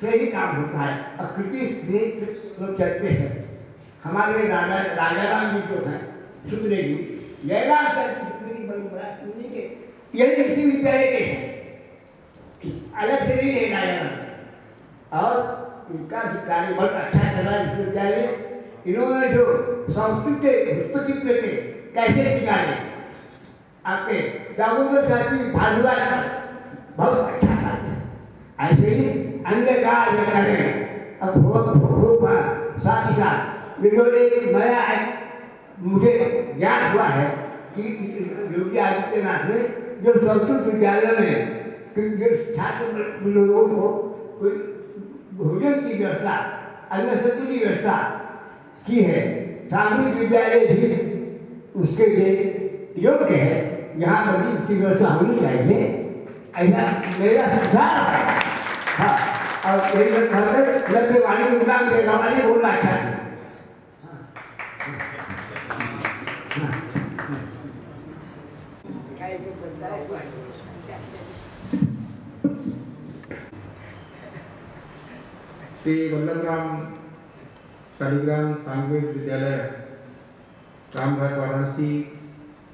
G: से ही काम होता है और किसी से तो चलते हैं। हमारे राजा राम जी जो हैं सुंदरे जी जयराम चंद्र की परंपरा उन्हीं के यही इसी विद्यालय के हैं, अलग से नहीं है राजा राम। और इनका कार्य बहुत अच्छा चला इस विद्यालय में। इन्होंने जो संस्कृत के वृत्तचित्र के कैसे निकाले आपके दामोदर शास्त्री भारद्वाज का बहुत अच्छा कार्य है। ऐसे ही अन्य कार्य करें। अब साथ ही साथ नया मुझे ज्ञान हुआ है कि योगी आदित्यनाथ ने जो संस्कृत विद्यालय में छात्र लोगों को कोई भोजन की व्यवस्था, अन्न सत्व की व्यवस्था की है। सांगवी विद्यालय भी उसके लिए योग्य है, यहाँ पर भी उसकी व्यवस्था होनी चाहिए, ऐसा मेरा सुझाव है। हाँ, और यही लक्ष्य वाणी को नाम देगा वाणी बोलना अच्छा है।
H: श्री वल्लभराम शालिग्राम सांगवी विद्यालय रामघाट वाराणसी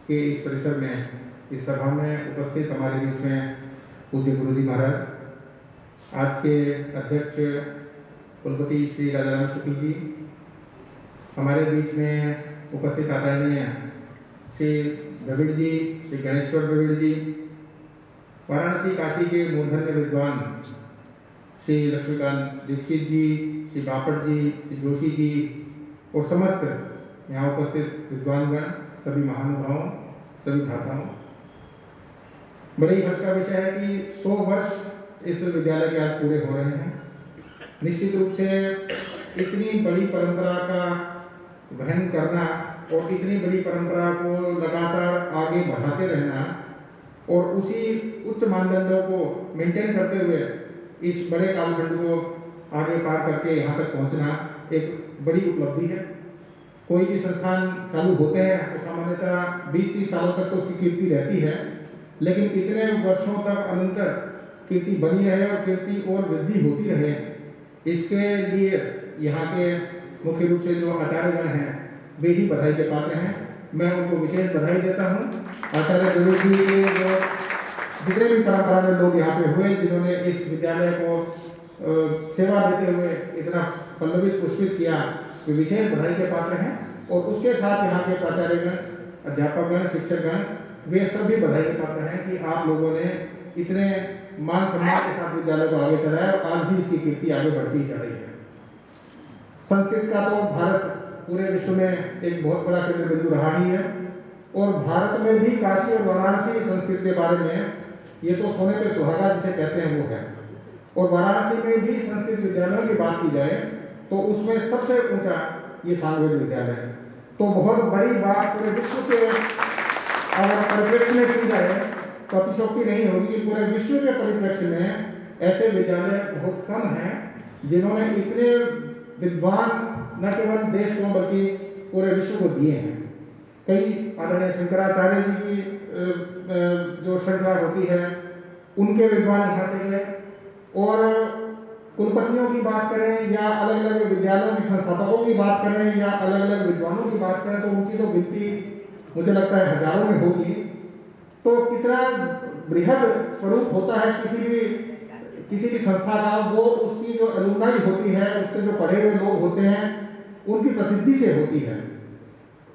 H: के इस परिसर में, इस सभा में उपस्थित हमारे बीच में पूज्य गुरुजी महाराज, आज के अध्यक्ष कुलपति श्री राजाराम शुक्ल जी, हमारे बीच में उपस्थित आदरणीय श्री द्रविड़ जी, श्री गणेश्वर द्रविड़ जी, वाराणसी काशी के मूर्धन्य विद्वान श्री लक्ष्मीकांत दीक्षित जी, श्री बापट जी, श्री जोशी जी और समस्त यहाँ उपस्थित विद्वानगण, सभी महानुभावों, सभी भ्राताओं, बड़े ही हर्ष का विषय है कि 100 वर्ष इस विद्यालय के आज पूरे हो रहे हैं। निश्चित रूप से इतनी बड़ी परंपरा का वहन करना और इतनी बड़ी परंपरा को लगातार आगे बढ़ाते रहना और उसी उच्च मानदंडों को मेंटेन करते हुए इस बड़े कालखंड को आगे पार करके यहाँ तक पहुँचना एक बड़ी उपलब्धि है। कोई भी संस्थान चालू होते हैं तो सामान्यतः 20-30 सालों तक तो उसकी कीर्ति रहती है, लेकिन इतने वर्षों तक अनंतर कीर्ति बनी रहे और कीर्ति और वृद्धि होती रहे, इसके लिए यहाँ के मुख्य रूप से जो आचार्यगण हैं वे ही बधाई के पात्र हैं। मैं उनको विशेष बधाई देता हूँ। आचार्य गुरु जी के जो जितने भी परंपरा में लोग यहाँ पे हुए, जिन्होंने इस विद्यालय को सेवा देते हुए इतना पल्लवित पुष्पित किया, वे विशेष बधाई के पात्र हैं। और उसके साथ यहाँ के प्राचार्यगण, अध्यापकगण, शिक्षकगण, वे सभी बधाई के पात्र हैं कि आप लोगों ने इतने मान सम्मान के साथ विद्यालय को आगे चलाया और आज भी इसकी कीर्ति आगे बढ़ती जा रही है। संस्कृत का तो भारत पूरे विश्व में एक बहुत बड़ा केंद्र बिंदु रहा ही है, और भारत में भी काशी और वाराणसी संस्कृत के बारे में ये तो सोने पे सुहागा जिसे कहते हैं वो है। और वाराणसी में भी संस्कृत विद्यालयों की बात की जाए तो उसमें सबसे ऊंचा ये सामवेद विद्यालय है। तो बहुत बड़ी बात पूरे विश्व के अगर परिप्रेक्ष्य में की जाए तो अतिशोक्ति नहीं होगी कि पूरे विश्व के परिप्रेक्ष्य में ऐसे विद्यालय बहुत कम हैं जिन्होंने इतने विद्वान न केवल देश को बल्कि पूरे विश्व को दिए हैं। कई आदरणीय शंकराचार्य जी की जो श्रृंखला होती है उनके विद्वान यहाँ से गए, और कुलपतियों की बात करें या अलग अलग विद्यालयों के संस्थापकों की बात करें या अलग अलग विद्वानों की बात करें तो उनकी तो गिनती मुझे लगता है हजारों में होगी। तो कितना बृहद स्वरूप होता है किसी भी संस्था का, वो उसकी जो अलुमनाई होती है, उससे जो पढ़े हुए लोग होते हैं उनकी प्रसिद्धि से होती है।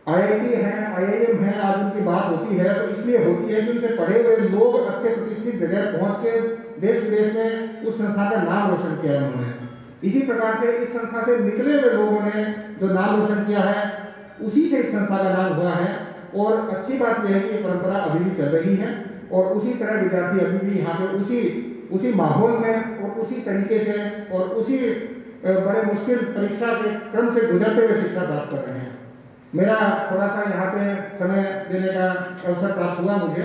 H: IIT है, IIM है, आज उनकी बात होती है तो इसलिए होती है कि उनसे पढ़े हुए लोग अच्छे प्रतिष्ठित जगह पहुंच के देश विदेश में उस संस्था का नाम रोशन किया है उन्होंने। इसी प्रकार से इस संस्था से निकले हुए लोगों ने जो नाम रोशन किया है उसी से इस संस्था का नाम हुआ है। और अच्छी बात यह है कि ये परंपरा अभी भी चल रही है और उसी तरह विद्यार्थी अभी भी यहाँ पे उसी माहौल में और उसी तरीके से और उसी बड़े मुश्किल परीक्षा के क्रम से गुजरते हुए शिक्षा प्राप्त कर रहे हैं। मेरा थोड़ा सा यहाँ पे समय देने का अवसर प्राप्त हुआ मुझे,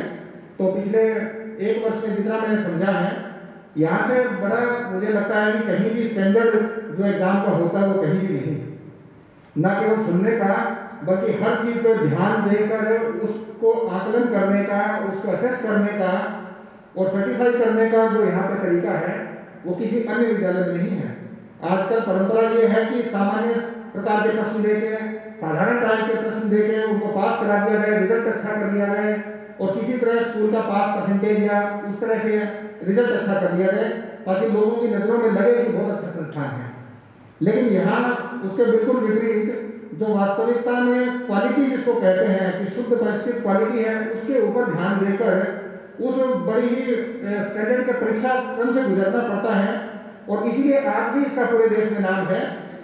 H: तो पिछले एक वर्ष में जितना मैंने समझा है यहाँ से बड़ा मुझे लगता है कि कहीं भी स्टैंडर्ड जो एग्जाम का होता है वो कहीं भी नहीं, न केवल सुनने का बल्कि हर चीज पर ध्यान देकर उसको आकलन करने का, उसको असेस करने का और सर्टिफाई करने का जो यहाँ पे तरीका है वो किसी अन्य विद्यालय में नहीं है। आजकल परंपरा ये है कि सामान्य प्रकार के प्रश्न देके, साधारण टाइप के प्रश्न देके उनको पास करा दिया जाए, रिजल्ट अच्छा कर लिया जाए और किसी तरह स्कूल का पास परसेंटेज या उस तरह से रिजल्ट अच्छा कर लिया जाए ताकि लोगों की नजरों में लगे कि बहुत अच्छा संस्थान है। लेकिन यहाँ उसके बिल्कुल विपरीत जो वास्तविकता में क्वालिटी जिसको कहते हैं कि शुद्ध परिष्कृत क्वालिटी है, उसके ऊपर ध्यान देकर उस बड़ी ही स्टैंडर्ड के परीक्षा क्रम से गुजरना पड़ता है। और इसीलिए आज भी इसका पूरे देश में नाम है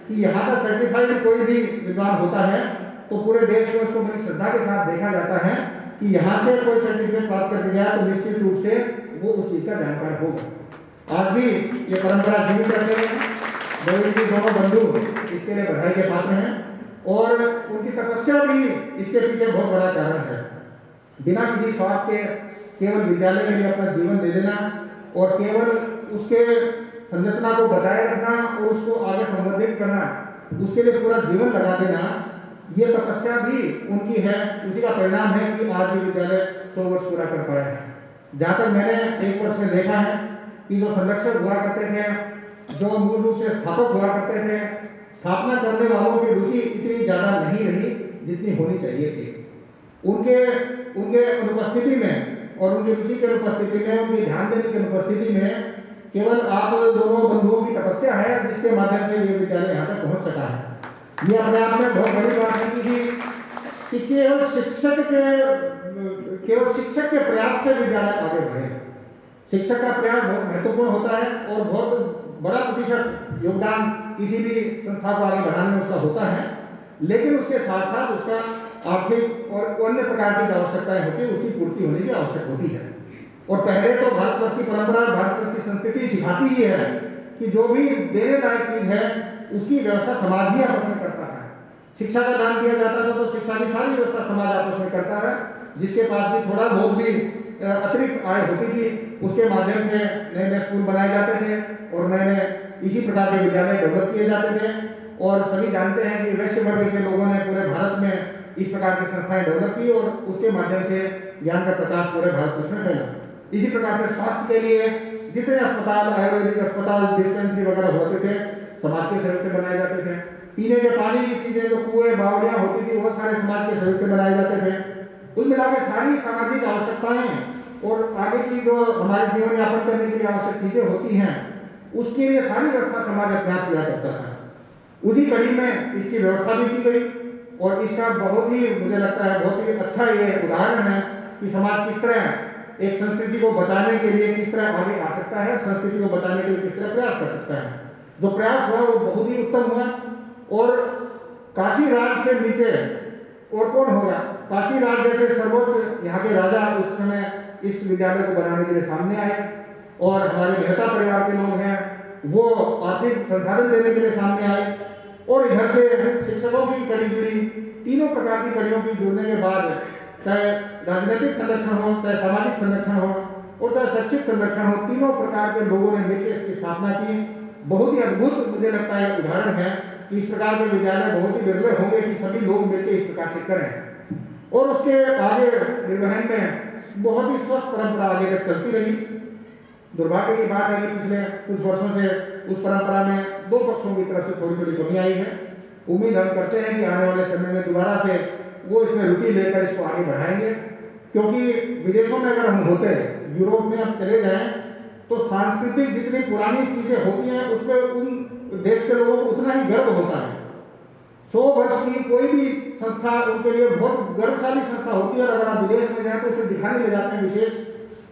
H: कि यहाँ का सर्टिफाइड कोई भी विद्वान होता है तो पूरे देश में उसको बड़ी श्रद्धा के साथ देखा जाता है कि यहाँ से कोई सर्टिफिकेट प्राप्त करके गया तो निश्चित रूप से वो उस चीज का जानकार होगा। आज भी ये परंपरा जीवित रखते हैं। गोविंद जी दोनों बंधु इसके लिए बधाई के पात्र हैं और उनकी तपस्या भी इसके पीछे बहुत बड़ा कारण है। बिना किसी स्वार्थ के केवल विद्यालय के लिए अपना जीवन दे देना और केवल उसके संरचना को बचाए रखना और उसको आगे संवर्धित करना, उसके लिए पूरा जीवन लगा देना, ये तपस्या भी उनकी है। उसी का परिणाम है कि आज ये विद्यालय 100 वर्ष पूरा कर पाया है। जहाँ तक मैंने एक वर्ष में देखा है कि जो संरक्षक हुआ करते थे, जो मूल रूप से स्थापक हुआ करते थे, स्थापना करने वालों की रुचि इतनी ज़्यादा नहीं रही जितनी होनी चाहिए थी। उनके अनुपस्थिति में और उनकी रुचि की अनुपस्थिति में, उनके ध्यान देने की अनुपस्थिति में केवल आप दोनों बंधुओं की तपस्या है जिसके माध्यम से ये विद्यालय यहाँ तक पहुँच सका है। ये अपने आप में बहुत बड़ी बात है कि केवल शिक्षक के प्रयास से विद्यालय आगे बढ़े। शिक्षक का प्रयास बहुत महत्वपूर्ण होता है और बहुत बड़ा प्रतिशत योगदान किसी भी संस्था को आगे बढ़ाने में उसका होता है, लेकिन उसके साथ साथ उसका आर्थिक और अन्य प्रकार की आवश्यकताएं होती है, उसकी पूर्ति होने की आवश्यक होती है। और पहले तो भारतवर्ष की परंपरा, भारतवर्ष की संस्कृति सिखाती ही है कि जो भी देने लायक चीज है उसकी व्यवस्था समाज ही आपस में करता है। शिक्षा का दान दिया जाता था तो शिक्षा की सारी व्यवस्था समाज आपस में करता है। जिसके पास भी थोड़ा बहुत भी अतिरिक्त आय होती थी उसके माध्यम से नए नए स्कूल बनाए जाते थे और नए नए इसी प्रकार के विद्यालय डेवलप किए जाते थे। और सभी जानते हैं कि वैश्य वर्ग के लोगों ने पूरे भारत में इस प्रकार की संस्थाएं डेवलप की और उसके माध्यम से ज्ञान का प्रकाश पूरे भारत में फैला। इसी प्रकार से स्वास्थ्य के लिए जितने अस्पताल, आयुर्वेदिक अस्पताल, डिस्पेंसरी वगैरह होते थे, समाज के सहयोग से बनाए जाते थे। पीने के पानी की चीजें जो कुएं बावड़ियां होती थी वो सारे समाज के सहयोग से बनाए जाते थे। कुल मिलाकर सारी सामाजिक आवश्यकताएं और आगे की जो हमारे जीवन यापन करने के लिए आवश्यक चीजें होती हैं उसके लिए सारी व्यवस्था समाज अपने आप किया करता था। उसी कड़ी में इसकी व्यवस्था भी की गई और इसका बहुत ही मुझे लगता है बहुत ही अच्छा ये उदाहरण है कि समाज किस तरह एक संस्कृति को बचाने के लिए किस तरह आगे आ सकता है, संस्कृति को बचाने के लिए किस तरह प्रयास कर सकता है। जो प्रयास हुआ वो बहुत ही उत्तम हुआ और काशी राज से नीचे और कौन होगा। काशी राज जैसे सर्वोच्च यहाँ के राजा उस समय इस विद्यालय को बनाने के लिए सामने आए और हमारे मेहता परिवार के लोग हैं वो आर्थिक संसाधन देने के लिए सामने आए और इधर से शिक्षकों की कड़ी जुड़ी, तीनों प्रकार की कड़ियों की जुड़ने के बाद चाहे राजनीतिक संरक्षण हो, चाहे सामाजिक संरक्षण हो और चाहे शैक्षिक संरक्षण हो, तीनों प्रकार के लोगों ने मिलकर इसकी स्थापना की। बहुत ही अद्भुत मुझे लगता है उदाहरण है कि इस प्रकार के विद्यालय बहुत ही विरले होंगे कि सभी लोग मिलकर इस प्रकार से करें और उसके आगे निर्वहन में बहुत ही स्वस्थ परंपरा आगे तक चलती रही। दुर्भाग्य की बात है कि पिछले कुछ वर्षों से उस परंपरा में दो पक्षों की तरफ से थोड़ी थोड़ी कमी आई है। उम्मीद हम करते हैं कि आने वाले समय में दोबारा से वो इसमें रुचि लेकर इसको आगे बढ़ाएंगे, क्योंकि विदेशों में अगर हम होते यूरोप में अब चले जाएं तो सांस्कृतिक जितनी पुरानी चीजें होती हैं उस पर उन देश के लोगों को उतना ही गर्व होता है। 100 वर्ष की कोई भी संस्था उनके लिए बहुत गर्वशाली संस्था होती है और अगर आप विदेश में जाए तो उसे दिखाने ले जाते हैं विशेष,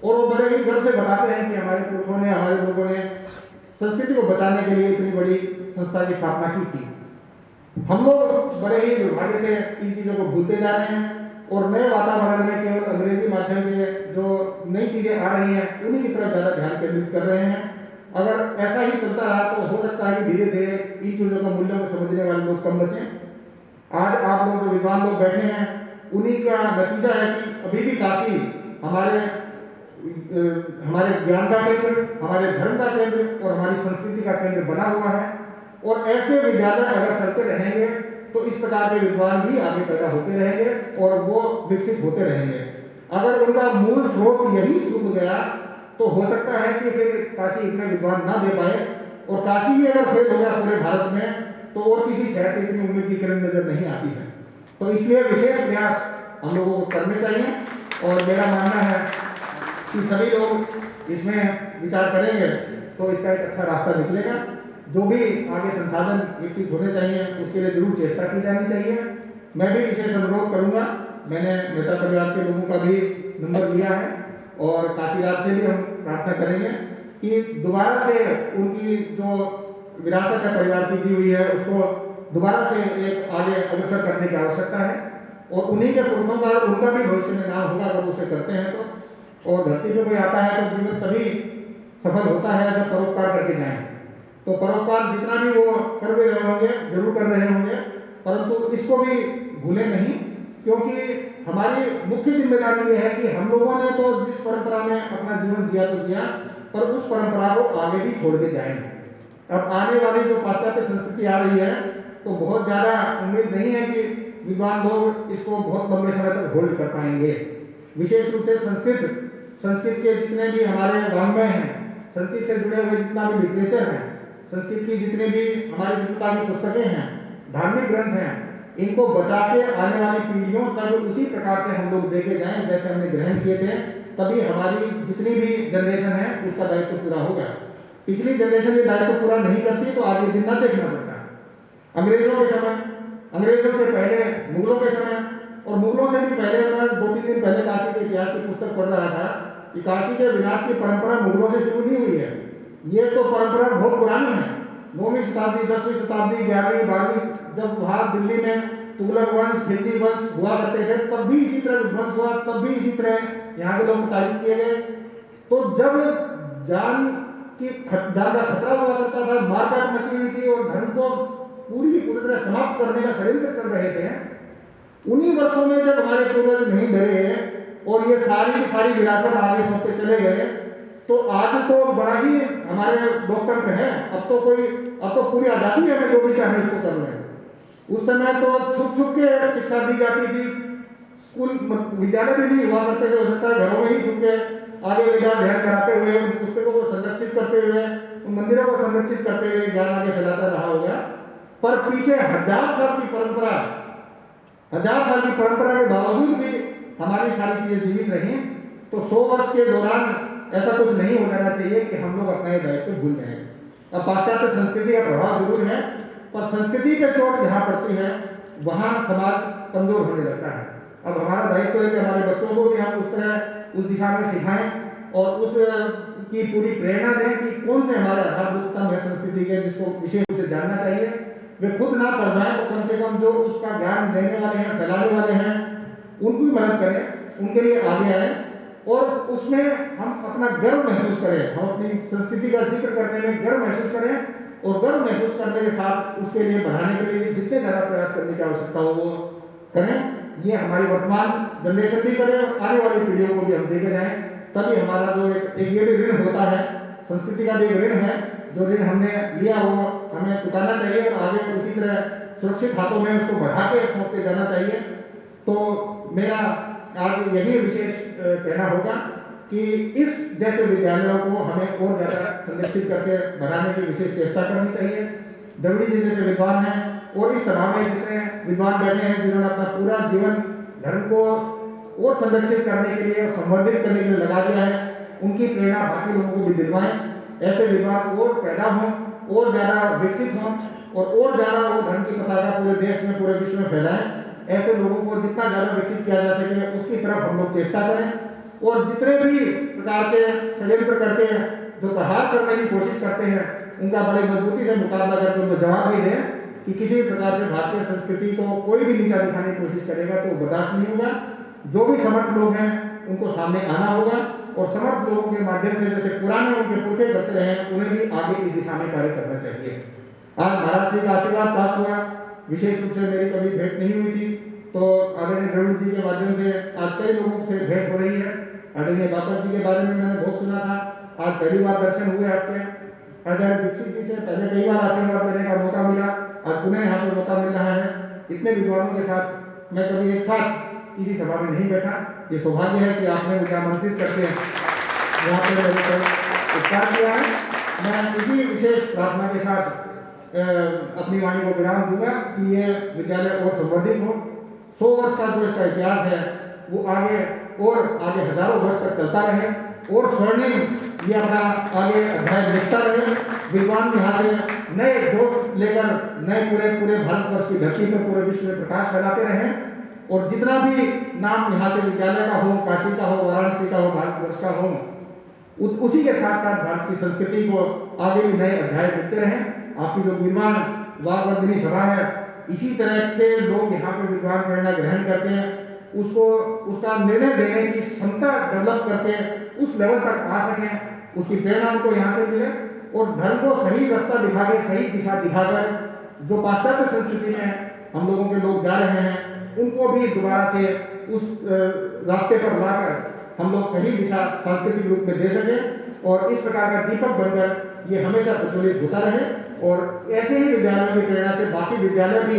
H: और वो बड़े ही गर्व से बताते हैं कि हमारे पुरखों ने, हमारे लोगों ने संस्कृति को बचाने के लिए इतनी बड़ी संस्था की स्थापना की थी। हम लोग बड़े ही दुर्भाग्य से इन चीज़ों को भूलते जा रहे हैं और नए वातावरण में केवल अंग्रेजी माध्यम के जो नई चीज़ें आ रही हैं उन्हीं की तरफ ज़्यादा ध्यान केंद्रित कर रहे हैं। अगर ऐसा ही चलता रहा तो हो सकता है कि धीरे धीरे इन चीज़ों का मूल्यों को समझने वाले लोग कम बचें। आज आप लोग जो विद्वान लोग बैठे हैं उन्हीं का नतीजा है कि अभी भी काशी हमारे ज्ञान का केंद्र, हमारे धर्म का केंद्र और हमारी संस्कृति का केंद्र बना हुआ है। और ऐसे विद्यालय अगर चलते रहेंगे तो इस प्रकार के विद्वान भी आगे पैदा होते रहेंगे और वो विकसित होते रहेंगे। अगर उनका मूल स्रोत यही सूख गया तो हो सकता है कि फिर काशी इतने विद्वान ना दे पाए, और काशी भी अगर फेल हो गया पूरे भारत में तो और किसी शहर से इतनी उम्मीद की किरण नजर नहीं आती है। तो इसलिए विशेष प्रयास हम लोगों को करने चाहिए और मेरा मानना है कि सभी लोग इसमें विचार करेंगे तो इसका एक अच्छा रास्ता निकलेगा। जो भी आगे संसाधन विकसित होने चाहिए उसके लिए जरूर चेष्टा की जानी चाहिए। मैं भी विशेष अनुरोध करूंगा, मैंने मेहता परिवार के लोगों का भी नंबर लिया है और काशीराज से भी हम प्रार्थना करेंगे कि दोबारा से उनकी जो विरासत है परिवार की दी हुई है उसको दोबारा से एक आगे अग्रसर करने की आवश्यकता है और उन्हीं के पुरखों का उनका भी भविष्य में नाम होगा अगर उसे करते हैं तो। और धरती पे कोई आता है तो जीवन तभी सफल होता है जब परोपकार करके जाए। तो परोपकार जितना भी वो कर रहे होंगे, जरूर कर रहे होंगे, परंतु इसको भी भूले नहीं, क्योंकि हमारी मुख्य जिम्मेदारी ये है कि हम लोगों ने तो जिस परंपरा में अपना जीवन जिया तो जिया, पर उस परंपरा को आगे भी छोड़ के जाएं। अब आने वाली जो पाश्चात्य संस्कृति आ रही है तो बहुत ज़्यादा उम्मीद नहीं है कि विद्वान लोग इसको बहुत लंबे समय तक होल्ड कर पाएंगे। विशेष रूप से संस्कृत के जितने भी हमारे वाङ्मय हैं, संस्कृत से जुड़े हुए जितना भी लिटरेचर है, संस्कृत की जितने भी हमारी विद्वता की पुस्तकें हैं, धार्मिक ग्रंथ हैं, इनको बचा के आने वाली पीढ़ियों तक उसी प्रकार से हम लोग देखे जाएं जैसे हमने ग्रहण किए थे, तभी हमारी जितनी भी जनरेशन है उसका दायित्व पूरा होगा। पिछली जनरेशन ये दायित्व पूरा नहीं करती तो आज ये दिन न देखना पड़ता। अंग्रेजों के समय, अंग्रेजों से पहले मुगलों के समय और मुगलों से भी पहले, मैं 2-3 दिन पहले काशी के इतिहास की पुस्तक पढ़ रहा था कि काशी के विनाश की परंपरा मुगलों से शुरू नहीं हुई है। ये तो परंपरा बहुत पुरानी है। 9वीं शताब्दी, 10वीं शताब्दी, 11वीं, 12वीं, जब वहाँ दिल्ली में तुगलक वंश, खिलजी वंश हुआ करते थे तब भी इसी तरह विध्वंस हुआ, तब भी इसी तरह यहाँ के लोग तारीफ किए गए। तो जब जान का खतरा हुआ करता था, मारकाट मची हुई थी और धर्म को पूरी तरह समाप्त करने का षड्यंत्र कर रहे थे, उन्हीं वर्षों में जब हमारे पूर्वज नहीं डरे और ये सारी की सारी विरासत आगे सौंपते चले गए तो आज तो बड़ा ही हमारे लोकतंत्र है। अब तो पूरी आज़ादी है, हमें जो भी चाहे इसको कर रहे हैं। उस समय तो छुप छुप के शिक्षा दी जाती थी, स्कूल विद्यालय भी नहीं हुआ करते थे, हो सकता है घरों में ही छुप के आगे विद्या अध्ययन कराते हुए, उन पुस्तकों को संरक्षित करते हुए उन मंदिरों को संरक्षित करते हुए ज्ञान आगे फैलाता रहा होगा, पर पीछे 1000 साल की परंपरा, 1000 साल की परंपरा के बावजूद भी हमारी सारी चीजें जीवित रही। तो 100 वर्ष के दौरान ऐसा कुछ नहीं हो जाना चाहिए कि हम लोग अपना दायित्व भूल जाएं। अब पाश्चात्य संस्कृति का प्रभाव जरूर है, पर संस्कृति पे चोट जहाँ पड़ती है वहाँ समाज कमजोर होने लगता है। अब हमारा दायित्व है कि हमारे बच्चों को भी हम उस तरह उस दिशा में सिखाएं और उस की पूरी प्रेरणा दें कि कौन से हमारे आधारभूत स्तंभ है संस्कृति के, जिसको विशेष रूप से जानना चाहिए। वे खुद ना पढ़ पाएं तो कम से कम जो उसका ज्ञान लेने वाले हैं, फैलाने वाले हैं, उनकी मदद करें, उनके लिए आगे आए और उसमें हम अपना गर्व महसूस करें। हम अपनी संस्कृति का जिक्र करने में गर्व महसूस करें और गर्व महसूस करने के साथ उसके लिए बढ़ाने के लिए जितने ज़्यादा प्रयास करने की आवश्यकता हो वो करें। ये हमारी वर्तमान जनरेशन भी करे और आने वाली पीढ़ियों को भी हम देखे जाएं, तभी हमारा जो एक ये भी ऋण होता है, संस्कृति का भी एक ऋण है, जो ऋण हमने लिया वो हमें चुकाना चाहिए और आगे उसी तरह सुरक्षित हाथों में उसको बढ़ा के सौंपते जाना चाहिए। तो मेरा आज यही विशेष कहना होगा कि इस जैसे विद्यालयों को हमें और ज़्यादा संरक्षित करके बढ़ाने की विशेष चेष्टा करनी चाहिए। द्रविड़ जी जैसे विद्वान हैं और इस सभा में जितने विद्वान बैठे हैं जिन्होंने अपना पूरा जीवन धर्म को और संरक्षित करने के लिए, संवर्धित करने के लिए लगा दिया है, उनकी प्रेरणा बाकी लोगों को भी दिलवाएं। ऐसे विद्वान और पैदा हों और ज़्यादा विकसित हों और ज़्यादा वो धर्म की पताका पूरे देश में, पूरे विश्व में फैलाएं। ऐसे लोगों को जितना ज़्यादा विकसित किया जा सके उसकी तरफ हम लोग चेष्टा करें और जितने भी प्रकार के षड्यंत्र करके जो प्रहार करने की कोशिश करते हैं उनका बड़ी मजबूती से मुकाबला करके उनको जवाब भी दें कि किसी प्रकार से भारतीय संस्कृति को कोई भी नीचा दिखाने की कोशिश करेगा तो बर्दाश्त नहीं होगा। जो भी समर्थ लोग हैं उनको सामने आना होगा और समर्थ लोगों के माध्यम से जैसे पुराने उनके पुरखे करते रहे उन्हें भी आगे इस दिशा में कार्य करना चाहिए। आज महाराज जी का आशीर्वाद प्राप्त हुआ, विशेष रूप से मेरी कभी भेंट नहीं हुई थी, तो आदरणीय द्रविड़ जी के माध्यम से आज कई लोगों से भेंट हो रही है। आदरणीय बापर जी के बारे में मैंने बहुत सुना था, आज पहली बार दर्शन हुए आपके। आचार्य दीक्षित जी से पहले कई बार आशीर्वाद लेने का मौका मिला, आज पुनः यहाँ पर मौका मिल रहा है। इतने विद्वानों के साथ मैं कभी एक साथ किसी सभा में नहीं बैठा। ये सौभाग्य है कि आपने मुझे आमंत्रित करके यहाँ पर उपचार किया है। मैं इसी विशेष प्रार्थना के साथ अपनी वाणी को विराम दूंगा कि ये विद्यालय और संवर्धित हो। 100 वर्ष का जो इसका इतिहास है वो आगे हजारों वर्ष तक चलता रहे और स्वर्णिम ये अपना आगे अध्याय लिखता रहे। विद्वान यहाँ से नए जोश लेकर नए पूरे भारतवर्ष की धरती पर पूरे विश्व में प्रकाश फैलाते रहें और जितना भी नाम यहाँ से विद्यालय का हो, काशी का हो, वाराणसी का हो, भारतवर्ष का हो, उसी के साथ साथ भारत की संस्कृति को आगे भी नए अध्याय लिखते रहें। आपकी जो विद्वान वाग्वर्धिनी सभा है, इसी तरह से लोग यहाँ पर विद्वान प्रेरणा ग्रहण करके उसका निर्णय देने की क्षमता डेवलप करके उस लेवल तक आ सकें, उसकी प्रेरणा उनको यहाँ से मिले और धर्म को सही रास्ता दिखा के, सही दिशा दिखाकर जो पाश्चात्य संस्कृति में हम लोगों के लोग जा रहे हैं उनको भी दोबारा से उस रास्ते पर लाकर हम लोग सही दिशा सांस्कृतिक रूप में दे सकें और इस प्रकार का दीपक बनकर ये हमेशा प्रज्वलित होता रहे और ऐसे ही विद्यालयों की प्रेरणा से बाकी विद्यालय भी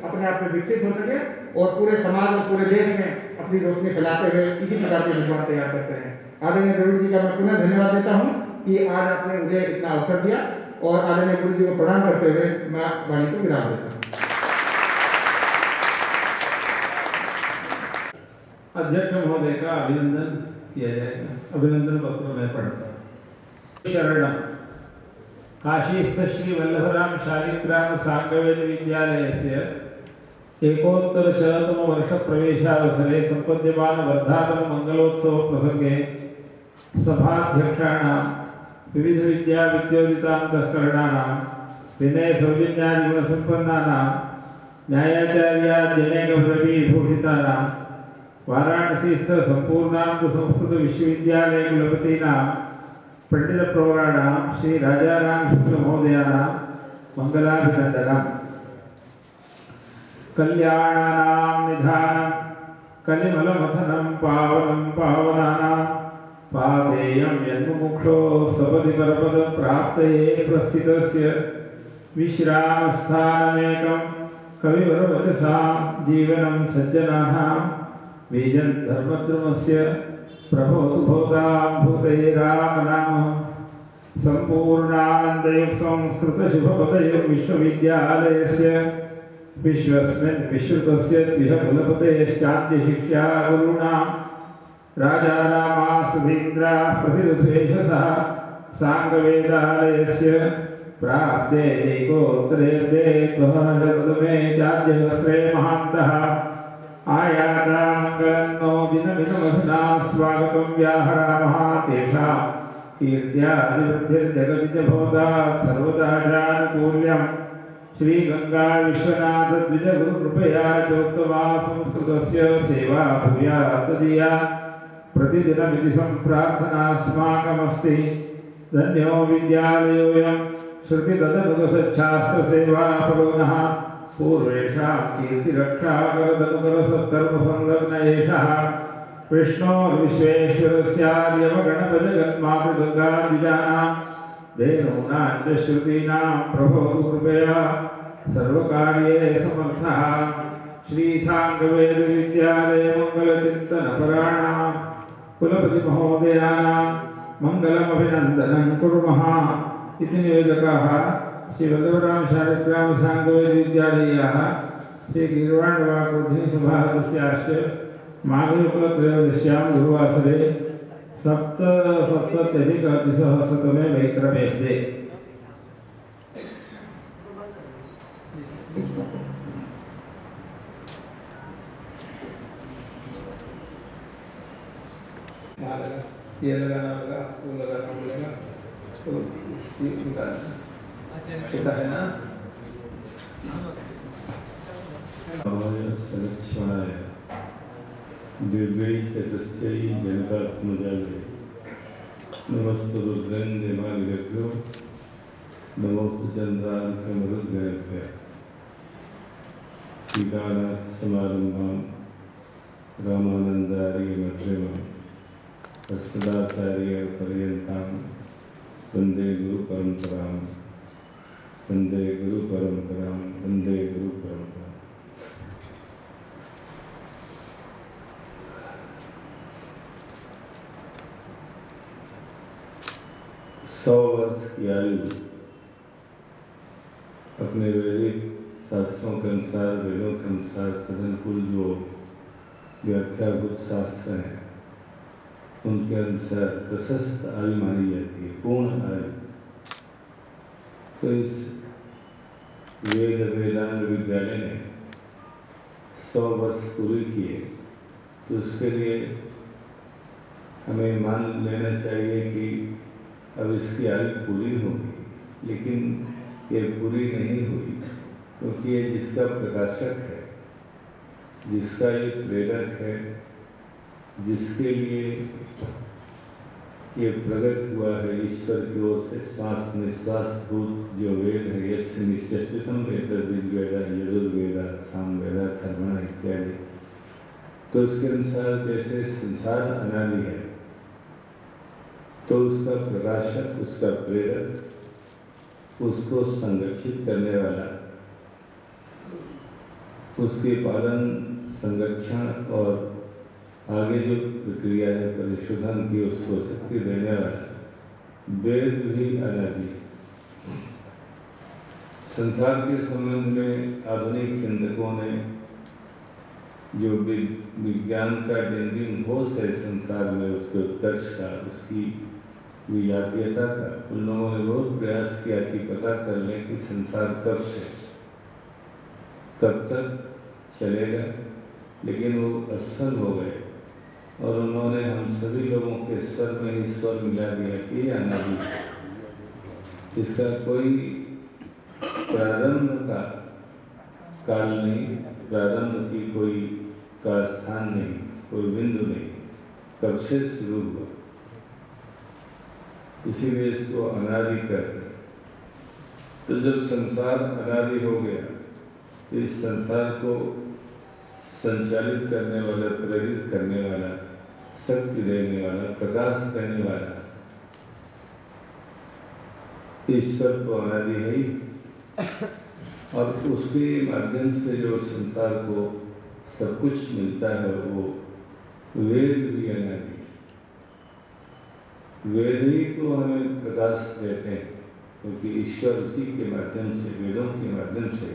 H: अपने आप में विकसित हो सके और पूरे समाज और पूरे देश में अपनी रोशनी फैलाते हुए इसी प्रकार के विद्वान तैयार करते हैं। आदरणीय द्रविड़ जी का मैं पुनः धन्यवाद देता हूँ कि आज आपने मुझे इतना अवसर दिया और आदरणीय गुरु जी को प्रणाम करते हुए मैं वाणी को विराम देता हूँ।
E: अध्यक्ष महोदय का अभिनंदन किया जाएगा। अभिनंदन पत्र में पढ़ता हूँ। शरण काशीस्थ श्री वल्लभराम शालिग्राम सांगवेद विद्यालयस्य एकोत्तरशततम वर्ष प्रवेशावसरे सम्पद्यमान वर्धापन मंगलोत्सव प्रसंगे सभाध्यक्षाणां विविध विद्या विद्योदितान्तःकरणानां विनय सौजन्यादिगुणसम्पन्नानां न्यायाचार्याद्यनेकपदवीभूषितानां वाराणसीस्थ संपूर्णांग संस्कृत विश्वविद्यालय कुलपतीनां पंडितप्रवराणां श्री राजाराम शुक्ल महोदयानां मंगलाभिनंदनम्। कल्याणानां निधानं कलिमलमथनं पावनं पावनानां पादेयं यन्मुमुक्षो सपदि परपदप्राप्तये प्रस्थितस्य विश्रामस्थानमेकं कविवरवचसां जीवनं सज्जनानां बीजं धर्मद्रुमस्य प्रभोतु भूतां भूतये राम नाम सम्पूर्णानन्दयुक्त संस्कृतशुभपतये विश्वविद्यालयस्य विश्वस्मिन् विश्रुतस्य द्विहकुलपतेश्चाद्यशिक्षा गुरुणा राजारामासुधीन्द्रा प्रतिरसेशसः साङ्गवेदालयस्य प्राप्ते एकोत्तरेऽर्धे त्वहशतमे चाद्यसहस्रे महान्तः आयाता मङ्गलन्नो दिनमिदमधुना स्वागतं व्याहरामः तेषां कीर्त्यादिवृद्धिर्जगति च भवता सर्वदा चानुकूल्यम् श्रीगंगा विश्वनाथ द्विजगुरुकृपया चोत्तमा संस्कृतस्य सेवा भूयात् तदीया प्रतिदिनमिति सम्प्रार्थनास्माकमस्ति। धन्यो विद्यालयोऽयं श्रुतितदनुगसच्छास्त्रसेवापरो नः पूर्वेषां कीर्तिरक्षाकरदनुकरसत्कर्मसंलग्न एषः विष्णोर्विश्वेश्वरस्यार्यमगणपजगन्मातृगङ्गाद्विजानां धेनूनां च श्रुतीनां प्रभवतु कृपया सर्वकार्ये समर्थः। श्रीसाङ्गवेदविद्यालये मङ्गलचिन्तनपराणां कुलपतिमहोदयानां मङ्गलमभिनन्दनं कुर्मः इति निवेदकाः श्रीवल्लभराम शालिग्राम साङ्गवेदविद्यालयीयाः श्रीगीर्वाणवाकुर्धिसभासदस्याश्च माघशुक्लत्रयोदश्यां गुरुवासरे सप्तसप्तत्यधिकद्विसहस्रतमे वैक्रमेऽब्दे ये लगाना होगा, वो लगाना पड़ेगा, तो ये छोटा है ना।
I: सर्वक्षणाय दिव्यै चतुस्यै जनकात्मजाय नमस्तु रुद्रेन्द्रमादिभ्यो नमोस्तु चन्द्रार्कमरुद्गणेभ्यः टीकानाथसमारम्भां रामानन्दार्यमध्यमाम् अस्मदाचार्यपर्यन्तां वन्दे गुरुपरम्परां वन्दे गुरुपरम्परां वन्दे गुरुपरम्पराम्। 100 वर्ष की आयु अपने वैदिक शास्त्रों के अनुसार, वेदों के अनुसार तदनुकूल जो व्याख्याभूत शास्त्र हैं उनके अनुसार प्रशस्त आयु मानी जाती है, पूर्ण आयु। तो इस वेदांग विद्यालय ने 100 वर्ष पूरे किए, तो उसके लिए हमें मान लेना चाहिए कि अब इसकी आयु पूरी होगी, लेकिन ये पूरी नहीं हुई, क्योंकि ये जिसका प्रकाशक है, जिसका ये प्रेरक है, जिसके लिए ये प्रकट हुआ है ईश्वर की ओर से श्वास निश्वास भूत जो वेद है, यस्य निश्चितम वेद ऋग्वेद यजुर्वेद सामवेद अथर्वण इत्यादि। तो उसके अनुसार जैसे संसार अनादि है, तो उसका प्रकाशक, उसका प्रेरक, उसको संरक्षित करने वाला, उसके पालन संरक्षण और आगे जो प्रक्रिया है परिशोधन की उसको शक्ति देने वाला वेद भी अनादि। संसार के संबंध में आधुनिक चिंतकों ने जो विज्ञान का डिंडिम घोष है संसार में, उसके उत्कर्ष का, उसकी विजातीयता का, उन लोगों ने बहुत प्रयास किया कि पता कर लें कि संसार कब से कब तक चलेगा, लेकिन वो असफल हो गए और उन्होंने हम सभी लोगों के स्वर में ही स्वर मिला दिया कि अनादि, इसका कोई प्रारंभ का काल नहीं, प्रारंभ की कोई का स्थान नहीं, कोई बिंदु नहीं, कब से शुरू हुआ, इसीलिए इसको अनादि कहते हैं। तो जब संसार अनादि हो गया, इस संसार को संचालित करने वाला, प्रेरित करने वाला, शक्ति देने वाला, प्रकाश देने वाला ईश्वर तो अनादि है ही, और उसके माध्यम से जो संसार को सब कुछ मिलता है वो वेद भी अनादि। वेद ही तो हमें प्रकाश देते हैं, क्योंकि ईश्वर उसी के माध्यम से, वेदों के माध्यम से,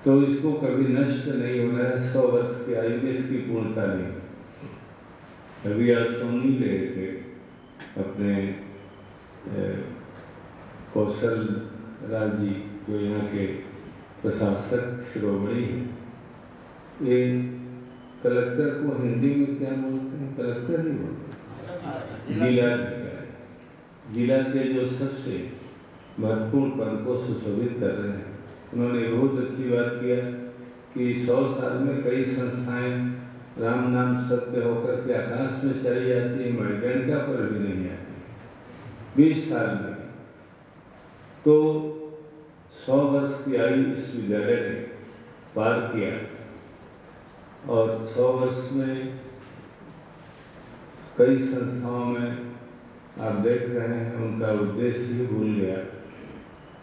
I: तो इसको कभी नष्ट नहीं होना है। 100 वर्ष की आयु में इसकी पूर्णता नहीं। अभी आज सुन ही रहे थे अपने कौशल राज जी, जो यहाँ के प्रशासक शिरोमणि हैं, ये कलेक्टर को हिंदी में क्या बोलते हैं? कलेक्टर ही बोलते हैं, जिला के जो सबसे महत्वपूर्ण पद को सुशोभित कर रहे हैं। उन्होंने बहुत अच्छी बात किया कि 100 साल में कई संस्थाएं राम नाम सत्य होकर के आकाश में चली जाती है, मणिकर्णिका पर भी नहीं आती 20 साल में। तो 100 वर्ष की आयु इस विद्यालय ने पार किया, और 100 वर्ष में कई संस्थाओं में आप देख रहे हैं उनका उद्देश्य ही भूल गया।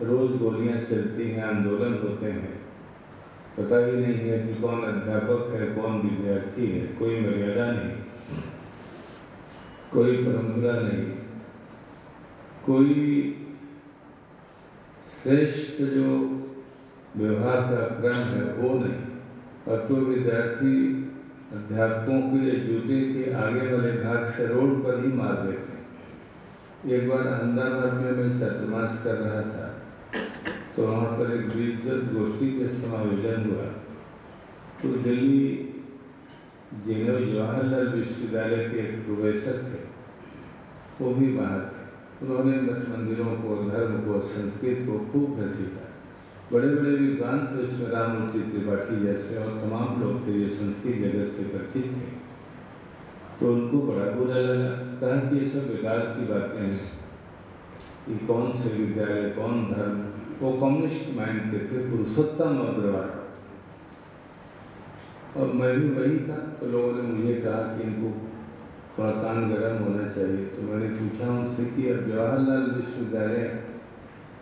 I: रोज गोलियां चलती हैं, आंदोलन होते हैं, पता ही नहीं है कि कौन अध्यापक है, कौन विद्यार्थी है। कोई मर्यादा नहीं, कोई परंपरा नहीं, कोई श्रेष्ठ जो व्यवहार का क्रम है वो नहीं। और तो विद्यार्थी अध्यापकों के जूते के आगे वाले भाग से रोड पर ही मार देते हैं। एक बार अहमदाबाद में मैं छात्रावास कर रहा था, तो वहाँ पर एक विद्वत गोष्ठी के समायोजन हुआ। तो दिल्ली जवाहरलाल विश्वविद्यालय के एक प्रोफेसर थे, वो भी वहाँ थे। उन्होंने मठ मंदिरों को, धर्म को, संस्कृत को खूब घसीटा। बड़े बड़े विद्वान थे उसमें, राममूर्ति त्रिपाठी जैसे, और तमाम लोग थे जो संस्कृत जगत से परिचित थे। तो उनको बड़ा बुरा लगा, कहा कि ये सब बेकार की बातें हैं, ये कौन से विद्यालय, कौन धर्म। वो कम्युनिस्ट माइंड के थे, पुरुषोत्तम अग्रवाल, और मैं भी वही था। तो लोगों ने मुझे कहा कि इनको थोड़ा कान गर्म होना चाहिए। तो मैंने पूछा उनसे कि अब जवाहरलाल विश्वविद्यालय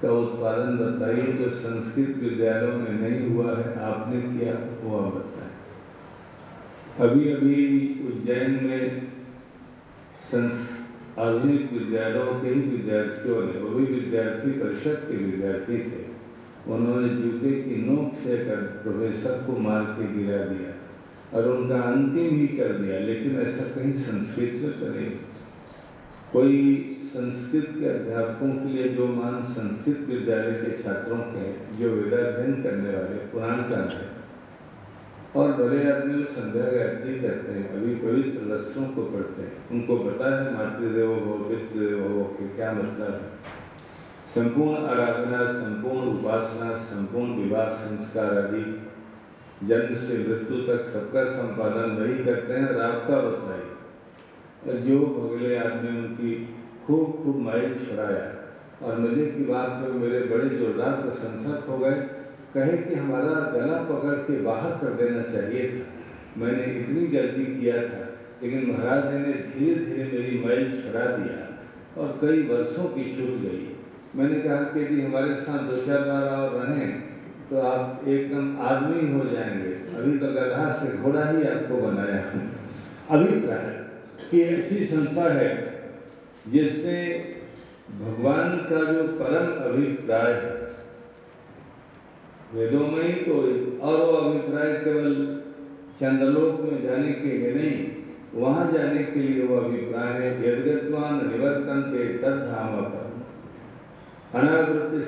I: का उत्पादन बताइए, जो संस्कृत विद्यालयों में नहीं हुआ है, आपने किया, वो आप बताएं। अभी अभी उज्जैन में आधुनिक विद्यालयों के ही विद्यार्थियों ने, वो भी विद्यार्थी परिषद के विद्यार्थी थे, उन्होंने जूते की नोक से कर प्रोफेसर को मार के गिरा दिया और उनका अंतिम ही कर दिया। लेकिन ऐसा कहीं संस्कृत में तो नहीं। कोई संस्कृत के अध्यापकों के लिए जो मान संस्कृत विद्यालय के छात्रों के, जो वेदाध्ययन करने वाले, पुराण का है, और बड़े आदमी संध्या गायत्री करते हैं, अभी पवित्र रस्त्रों को पढ़ते हैं, उनको पता है मातृदेवो भव, पितृदेवो भव के क्या मतलब है। संपूर्ण आराधना, संपूर्ण उपासना, संपूर्ण विवाह संस्कार आदि जन्म से मृत्यु तक सबका संपादन वही करते हैं। राबता बताई, और जो भगले आदमी उनकी खूब खूब माइल छुड़ाया। और मजे की बात है, मेरे बड़े जोरदार प्रशंसक हो गए, कहे कि हमारा गला पकड़ के बाहर कर देना चाहिए था, मैंने इतनी गलती किया था, लेकिन महाराज ने धीरे धीरे मेरी मैल छुड़ा दिया और कई वर्षों की छूट गई। मैंने कहा कि यदि हमारे साथ 2-4 बार और रहें तो आप एकदम आदमी हो जाएंगे। अभी तो गधा से घोड़ा ही आपको बनाया। अभिप्राय कि ऐसी संस्था है जिसमें भगवान का जो परम अभिप्राय है, वेदों में ही तो, और वो अभिप्राय केवल चंद्रलोक में जाने के लिए नहीं, वहाँ जाने के लिए वो अभिप्राय है। यद्गत्वान निवर्तन्ते तद्धाम पर अनावृत्ति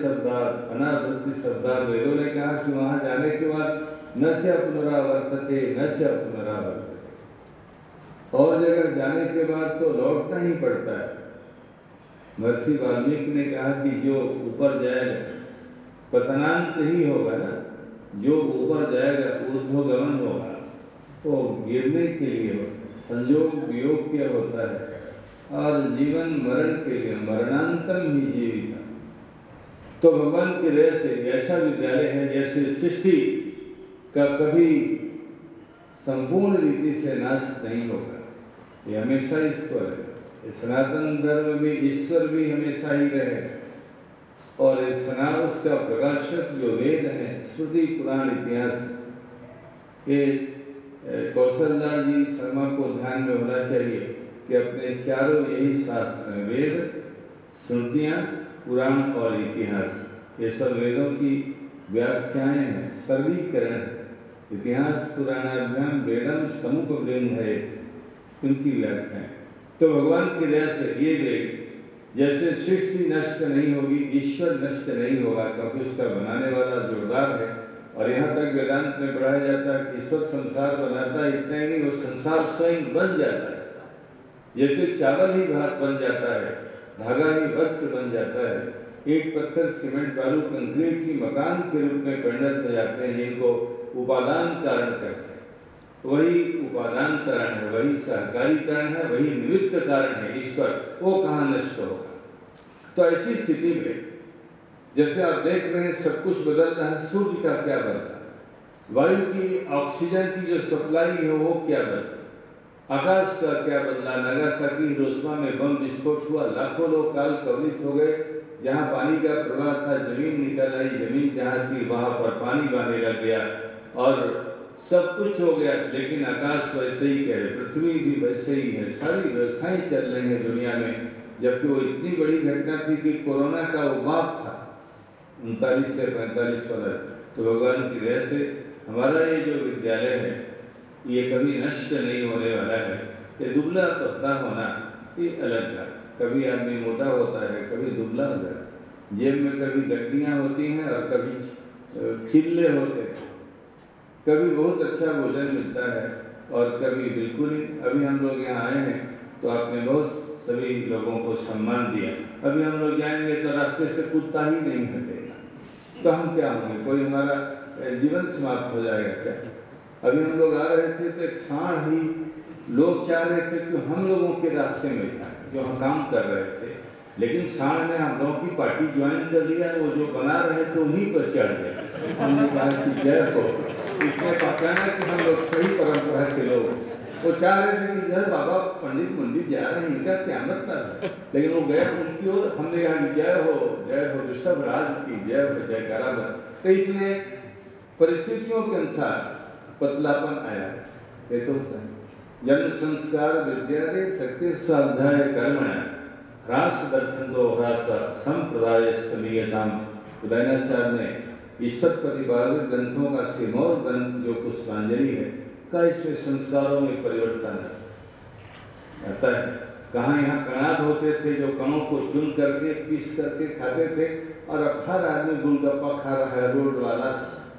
I: शब्दार्थ वेदों ने कहा कि वहाँ जाने के बाद न च पुनरावर्तते, न च पुनरावर्तते, और जगह जाने के बाद तो लौटना ही पड़ता है। महर्षि वाल्मीकि ने कहा कि जो ऊपर जाएगा पतनांत ही होगा ना, जो ऊपर जाएगा ऊर्ध्वगमन होगा, वो गिरने के लिए होता है, संयोग वियोग क्या होता है, और जीवन मरण के लिए मरणांतम ही जीविका। तो भगवान की दया से ऐसा विद्यालय है जैसे सृष्टि का कभी संपूर्ण रीति से नाश नहीं होगा, ये हमेशा ईश्वर है। सनातन धर्म में ईश्वर भी हमेशा ही रहे, और सनातन का प्रकाशक जो वेद है, श्रुति पुराण इतिहास, ये कौशलदास जी शर्मा को ध्यान में होना चाहिए कि अपने चारों यही शास्त्र हैं, वेद, स्मृतियाँ, पुराण और इतिहास, ये सब वेदों की व्याख्याएं हैं, सरलीकरण है। इतिहास पुराणाभ्याम वेदम समुख वृंद है, उनकी व्याख्याएं। तो भगवान की दया से ये वेद जैसे सृष्टि नष्ट नहीं होगी, ईश्वर नष्ट नहीं होगा, क्योंकि उसका बनाने वाला जोरदार है। और यहाँ तक वेदांत में पढ़ाया जाता है कि ईश्वर संसार बनाता है, इतना ही नहीं, वो संसार स्वयं बन जाता है। जैसे चावल ही भात बन जाता है, धागा ही वस्त्र बन जाता है, ईंट पत्थर सीमेंट बालू कंक्रीट ही मकान के रूप में परिणत हो जाते हैं, जिनको उपादान कारण कहते हैं। वही उपादान कारण है, वही सहकारी कारण है, वही निमित्त कारण है ईश्वर, वो कहाँ नष्ट होगा। तो ऐसी स्थिति में जैसे आप देख रहे हैं सब कुछ बदल रहा है, सूर्य का क्या बदला, वायु की ऑक्सीजन की जो सप्लाई है वो क्या बदला, आकाश का क्या बदला। नागासाकी हिरोशिमा में बम विस्फोट हुआ, लाखों लोग काल कवलित हो गए। जहाँ पानी का प्रवाह था जमीन निकल आई, जमीन जहाँ थी वहाँ पर पानी बहने लग गया और सब कुछ हो गया। लेकिन आकाश वैसे ही है, पृथ्वी भी वैसे ही है, सारी व्यवस्थाएं चल रही हैं दुनिया में। जबकि वो इतनी बड़ी घटना थी कि कोरोना का उबाप था 39 से 45 वाला। तो भगवान की दया से हमारा ये जो विद्यालय है ये कभी नष्ट नहीं होने वाला है। ये दुबला पतला होना ये अलग है, कभी आदमी मोटा होता है, कभी दुबला होता है, जेब में कभी गड्डियाँ होती हैं और कभी खिल्ले होते हैं, कभी बहुत अच्छा भोजन मिलता है और कभी बिल्कुल ही। अभी हम लोग यहाँ आए हैं तो आपने बहुत सभी लोगों को सम्मान दिया। अभी हम लोग जाएंगे तो रास्ते से कुत्ता ही नहीं हटेगा, तो हम क्या होंगे, कोई हमारा जीवन समाप्त हो जाएगा क्या। अभी हम लोग आ रहे थे तो एक सांड ही लोग चाह रहे थे कि हम लोगों के रास्ते में जाए, जो हम काम कर रहे थे, लेकिन सांड ने हम लोगों की पार्टी ज्वाइन कर लिया। वो जो बना रहे थे उन्हीं पर चढ़ गए। हमने कहा कि जय हो, इसमें पहचाना कि हम लोग सही परंपरा के लोग। वो चाह रहे थे कि जय बाबा पंडित मंदिर जा रहे हैं, इनका क्या मतलब है, लेकिन वो गए उनकी ओर। हमने कहा जय हो ऋषभ राज की जय हो, जयकारा बन। तो इसलिए परिस्थितियों के अनुसार पतलापन आया, ये तो होता है। जन्म संस्कार विद्यादि शक्ति स्वाध्याय कर्मण ह्रास दर्शन दो ह्रास संप्रदाय समीयताम। उदयनाचार्य ने ईश्वर प्रतिपादक ग्रंथों का सिमोर ग्रंथ जो पुष्पांजलि है का इसमें संस्कारों में परिवर्तन आता है। कहाँ यहाँ कणाद होते थे जो कणों को चुन करके पीस करके खाते थे, और अब हर आदमी गुलगप्पा खा रहा है, रोड वाला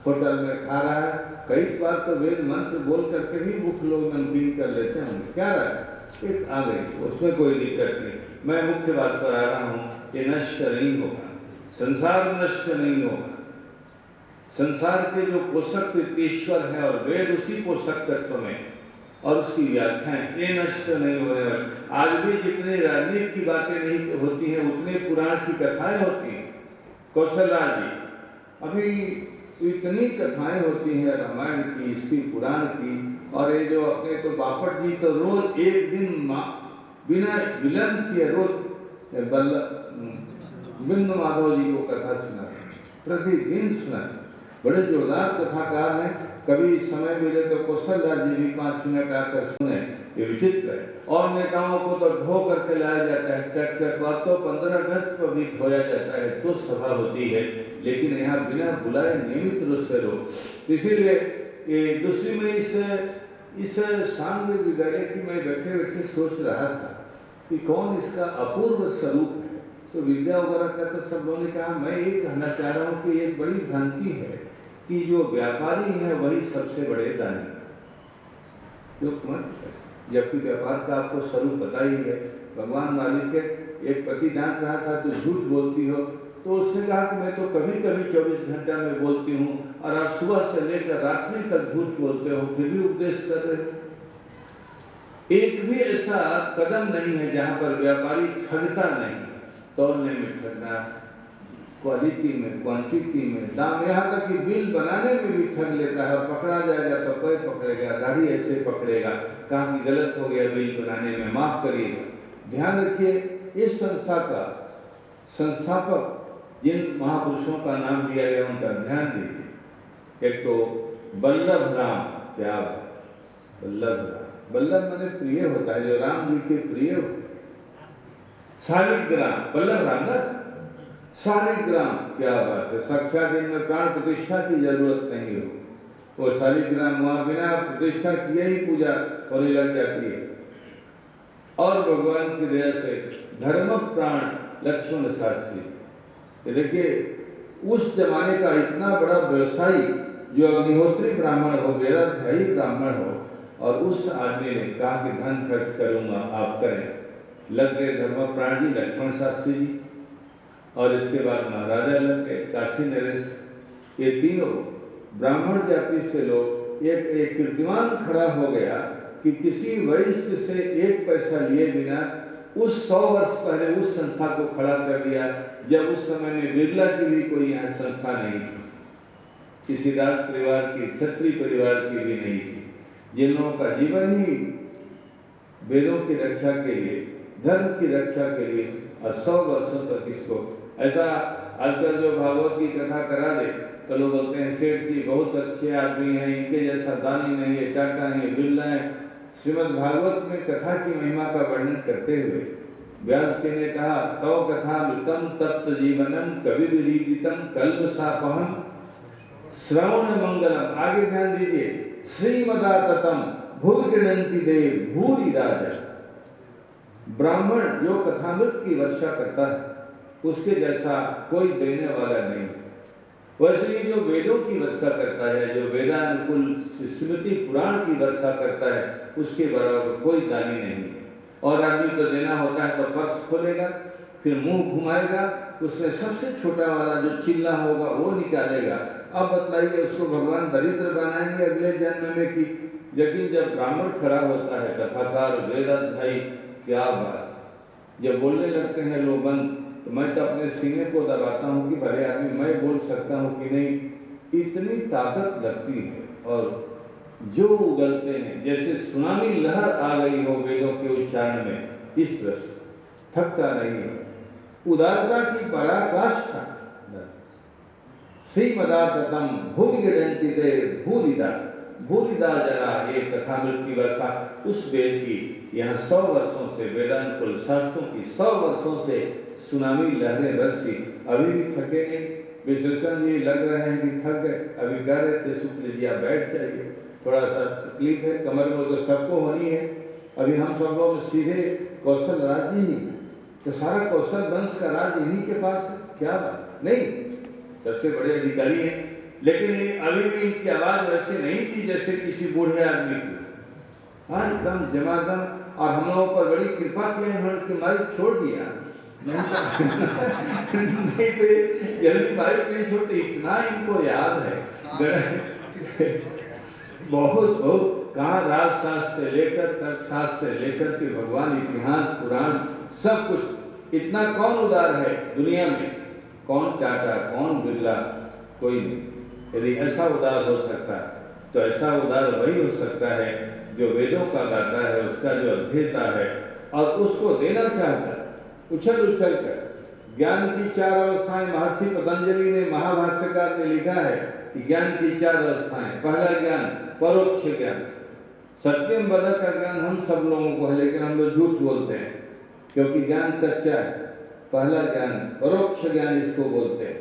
I: होटल में खा रहा है। कई बार तो वेद मंत्र बोल करके भी भूख लोग नमकीन कर लेते हैं। क्या रहा एक आ गई, उसमें कोई दिक्कत नहीं। मैं मुख्य बात पर आ रहा हूँ कि नष्ट नहीं होगा, संसार नष्ट नहीं होगा। संसार के जो पोषक तत्व ईश्वर है और वेद उसी पोषक तत्व में और उसकी व्याख्याएं, ये नष्ट नहीं होने वाले। आज भी जितने राजनीति की बातें नहीं होती हैं उतने पुराण की कथाएं होती हैं। कौशल्या जी, अभी इतनी कथाएं होती हैं रामायण की, इसकी पुराण की। और ये जो अपने तो बापट जी तो रोज एक दिन बिना विलंब किए रोज बिंदु माधव जी को कथा सुना, प्रतिदिन सुना। बड़े जोरदार कथाकार हैं। कभी समय मिले तो कौशल्या जी भी 5 मिनट आकर सुने, ये विचित्र है। और नेताओं को तो ढो करके लाया जाता है, ट्रैक्टर पर तो 15 अगस्त को भी ढोया जाता है तो सभा होती है, लेकिन यहाँ बिना बुलाए नियमित रूप से लोग। इसीलिए ये दूसरी में इस सामने विद्यालय की मैं बैठे बैठे सोच रहा था कि कौन इसका अपूर्व स्वरूप है। तो विद्या वगैरह का तो सब लोगों ने कहा, मैं ये कहना चाह रहा हूँ कि एक बड़ी भ्रांति है कि जो व्यापारी है वही सबसे बड़े दानी है। जबकि व्यापार का आपको स्वरूप पता ही है। भगवान मालिक के एक पति डांट रहा था तो झूठ बोलती हो, तो उसने कहा कि मैं तो कभी कभी 24 घंटा में बोलती हूँ और आप सुबह से लेकर रात्रि तक झूठ बोलते हो, फिर भी उपदेश कर रहे हो। एक भी ऐसा कदम नहीं है जहाँ पर व्यापारी ठगता नहीं। तोलने में ठगना, क्वालिटी में, क्वांटिटी में, दाम, यहाँ तक कि बिल बनाने में भी ठग लेता है। और पकड़ा जाएगा तो कोई पकड़ेगा, दाढ़ी ऐसे पकड़ेगा, कहाँ की गलत हो गया बिल बनाने में, माफ करिएगा। ध्यान रखिए, इस संस्था का संस्थापक जिन महापुरुषों का नाम दिया गया उनका ध्यान दीजिए। एक तो वल्लभ राम, क्या वल्लभ राम, बल्लभ माने प्रिय होता है, जो राम जी के प्रिय हो। शालिग्राम, बल्लभ राम ना, शालिग्राम, क्या बात है, साक्षात इनमें प्राण प्रतिष्ठा की जरूरत नहीं हो, वो शालिग्राम वहां बिना प्रतिष्ठा किए ही पूजा होने लग जाती है। और भगवान की दया से धर्म प्राण लक्ष्मण शास्त्री, ये देखिए उस जमाने का इतना बड़ा व्यवसायी जो अग्निहोत्री ब्राह्मण हो, वेदाध्यायी ब्राह्मण हो, और उस आदमी ने कहा कि धन खर्च करूंगा, आप करें। लग गए धर्म प्राण जी, लक्ष्मण शास्त्री जी, और इसके बाद महाराजा लग गए, काशी नरेश, ये तीनों ब्राह्मण जाति से लोग। एक कीर्तिमान खड़ा हो गया कि किसी वरिष्ठ से एक पैसा लिए बिना उस 100 वर्ष पहले उस संस्था को खड़ा कर दिया, जब उस समय में बिरला की भी कोई यहाँ संस्था नहीं थी, किसी राज परिवार की, क्षत्रिय परिवार की भी नहीं थी, जिन लोगों का जीवन ही वेदों की रक्षा के लिए, धर्म की रक्षा के लिए, और 100 वर्षों तक इसको ऐसा। आजकल जो भागवत की कथा करा दे तो लोग बोलते हैं सेठ जी बहुत अच्छे आदमी हैं, इनके जैसा दानी नहीं है, टाटा है, बिरला है। श्रीमद् भागवत में कथा की महिमा का वर्णन करते हुए व्यास जी ने कहा, तव कथा मृतम तप्त जीवनम कवि विरीडितम कल्पशापहम श्रवण मंगलम। आगे ध्यान दीजिए, श्रीमदाततम भूल गृणंति देव भूरि राजा। ब्राह्मण जो कथामृत की वर्षा करता है उसके जैसा कोई देने वाला नहीं। वैसे ही जो वेदों की वर्षा करता है, जो वेदानुकूल स्मृति पुराण की वर्षा करता है, उसके बराबर कोई दानी नहीं। और आदमी को देना होता है तो पर्स खोलेगा, फिर मुंह घुमाएगा, उसमें सबसे छोटा वाला जो चिल्ला होगा वो निकालेगा। अब बतलाइए उसको भगवान दरिद्र बनाएंगे अगले जन्म में कि? लेकिन जब ब्राह्मण खड़ा होता है, कथाकार, वेदाध्यायी, क्या बात, जब बोलने लगते हैं लोग बंद, तो मैं तो अपने सीने को दबाता हूँ कि भले आदमी मैं बोल सकता हूँ कि नहीं, इतनी ताकत लगती है। और जो उगलते हैं जैसे सुनामी लहर आ गई हो वेदों के उच्चारण में, इस तरह से थकता नहीं है। उदारता की पराकाष्ठा, श्रीमदाततम भूरि गृणंति देव भूरिदा, भूरिदा जरा, ये कथामृत की वर्षा उस वेद की यहाँ 100 वर्षों से, वेदानुकूल शास्त्रों की 100 वर्षों से सुनामी लहरें बरसी। अभी भी थके नहीं, विश्लेषण जी लग रहे हैं कि थक गए, अभी कह रहे थे शुक्ल जी आप बैठ जाइए, थोड़ा सा तकलीफ है कमर में, तो सबको होनी है। अभी हम सब लोग सीधे कौशल राज ही, तो सारा कौशल वंश का राज इन्हीं के पास है, क्या बात नहीं, सबसे बड़े अधिकारी हैं। लेकिन अभी भी इनकी आवाज वैसे नहीं थी जैसे किसी बूढ़े आदमी की, हाँ एकदम जमादम। और हम लोगों पर बड़ी कृपा की इन्होंने कि माइक छोड़ दिया, नहीं तो जल्दी माइक नहीं छोड़ते, इतना इनको याद है। बहुत बहुत कहाँ राजशास्त्र से लेकर तर्कशास्त्र से लेकर के भगवान, इतिहास, पुराण, सब कुछ। इतना कौन उदार है दुनिया में? कौन टाटा, कौन बिरला? कोई नहीं। यदि ऐसा उदार हो सकता है तो ऐसा उदार वही हो सकता है जो वेदों का गाता है, उसका जो अध्येता है और उसको देना चाहता है उछल उछल कर। ज्ञान की 4 अवस्थाएं महर्षि पतंजलि ने, महाभाष्यकार ने लिखा है कि ज्ञान की 4 अवस्थाएं। पहला ज्ञान परोक्ष ज्ञान, सत्यम वद का ज्ञान हम सब लोगों को है, लेकिन हम लोग झूठ बोलते हैं क्योंकि ज्ञान कच्चा है। पहला ज्ञान परोक्ष ज्ञान इसको बोलते हैं।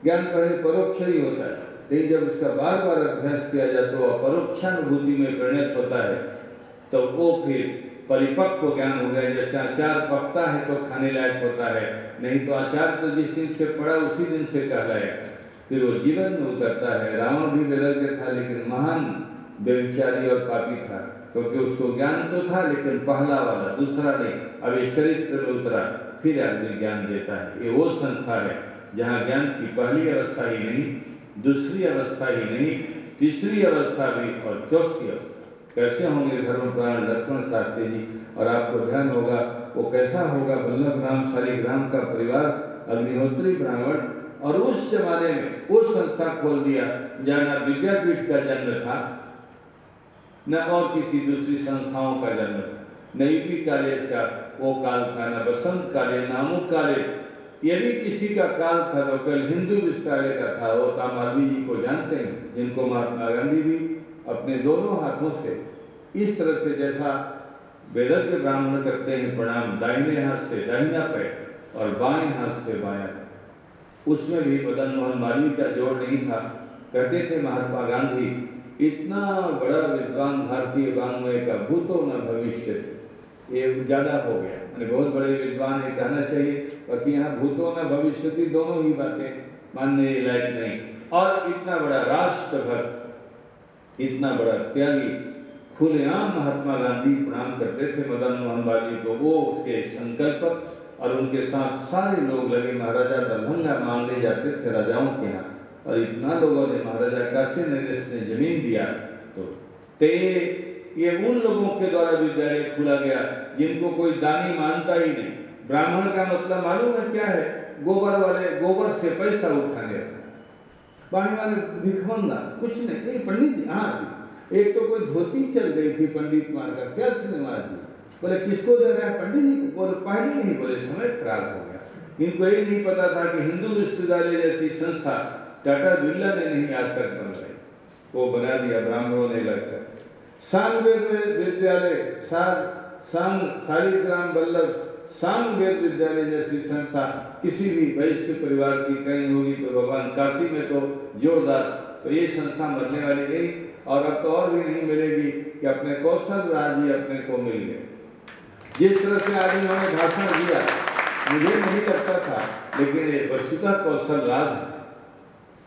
I: ज्ञान पहले परोक्ष ही होता है, लेकिन जब इसका बार बार अभ्यास किया जाए तो अपरोक्षानुभूति में परिणत होता है, तो वो फिर परिपक्व ज्ञान हो गया। जैसे अचार पकता है तो खाने लायक होता है, नहीं तो अचार तो जिस दिन से पड़ा उसी दिन से कहलाएगा, फिर वो जीवन में उतरता है। रावण भी वैराग्य था लेकिन महान व्यभिचारी और पापी था, क्योंकि उसको ज्ञान तो था लेकिन पहला वाला, दूसरा नहीं। अब ये चरित्र में उतरा, फिर आदमी ज्ञान देता है। ये वो संस्था है जहाँ ज्ञान की पहली अवस्था ही नहीं, दूसरी अवस्था ही नहीं, तीसरी अवस्था भी और चौथी अवस्था। कैसे होंगे धर्मप्राण लक्ष्मण शास्त्री जी? और आपको ध्यान होगा वो कैसा होगा बल्लभ राम शालिग्राम का परिवार, अग्निहोत्री ब्राह्मण। और उस जमाने में वो संस्था खोल दिया जहाँ न विद्यापीठ का जन्म था, न और किसी दूसरी संस्थाओं का जन्म था, न यूपी कॉलेज का वो काल था, न बसंत कॉलेज, न अमुक कॉलेज। यदि किसी का काल था तो कल हिंदू विश्वविद्यालय का था। वो राम आदमी जी को जानते हैं, जिनको महात्मा गांधी भी अपने दोनों हाथों से इस तरह से जैसा वेदज्ञ ब्राह्मण करते हैं प्रणाम दाहिने हाथ से दाहिना पैर और बाएं हाथ से बायां पैर, उसमें भी मदन मोहन मालवीय का जोड़ नहीं था। कहते थे महात्मा गांधी, इतना बड़ा विद्वान भारतीय वाङ्मय का भूतो न भविष्य, ये ज़्यादा हो गया, मैंने बहुत बड़े विद्वान है कहना चाहिए, बाकी यहाँ भूतो न भविष्यति दोनों ही बातें मानने लायक नहीं। और इतना बड़ा राष्ट्रभक्त, इतना बड़ा त्यागी, खुलेआम महात्मा गांधी प्रणाम करते थे मदन मोहन मालवीय को। वो उसके संकल्प और उनके साथ सारे लोग लगे। महाराजा दरभंगा मांगने जाते थे राजाओं के यहाँ, और इतना लोगों ने महाराजा काशी नरेश ने जमीन दिया। तो ये उन लोगों के द्वारा विद्यालय खुला गया जिनको कोई दानी मानता ही नहीं। ब्राह्मण का मतलब मालूम है क्या है? गोबर वाले, गोबर से पैसा उठाने वाले, पानी वाले भिखमंगा, कुछ नहीं। पंडित जी, हाँ, एक तो कोई धोती चल गई थी पंडित मारकर, क्या सुने महाराज जी, बोले किसको दे रहा है? पंडित जी को। बोले पहले नहीं, बोले समय खराब हो गया। इनको ये नहीं पता था कि हिंदू विश्वविद्यालय जैसी संस्था टाटा बिरला ने नहीं आज तक बनाई, वो बना दिया ब्राह्मणों ने लगकर। सांगवेद विद्यालय, शालिग्राम वल्लभ सांगवेद विद्यालय जैसी संस्था किसी भी वैश्य परिवार की कहीं होगी तो भगवान काशी में तो जोरदार। तो ये संस्था मरने वाली नहीं, और अब तो और भी नहीं मिलेगी कि अपने कौशल राज ही अपने को मिल गए। जिस तरह से आज इन्होंने भाषण दिया मुझे नहीं लगता था, लेकिन ये वस्तुतः कौशल राज है।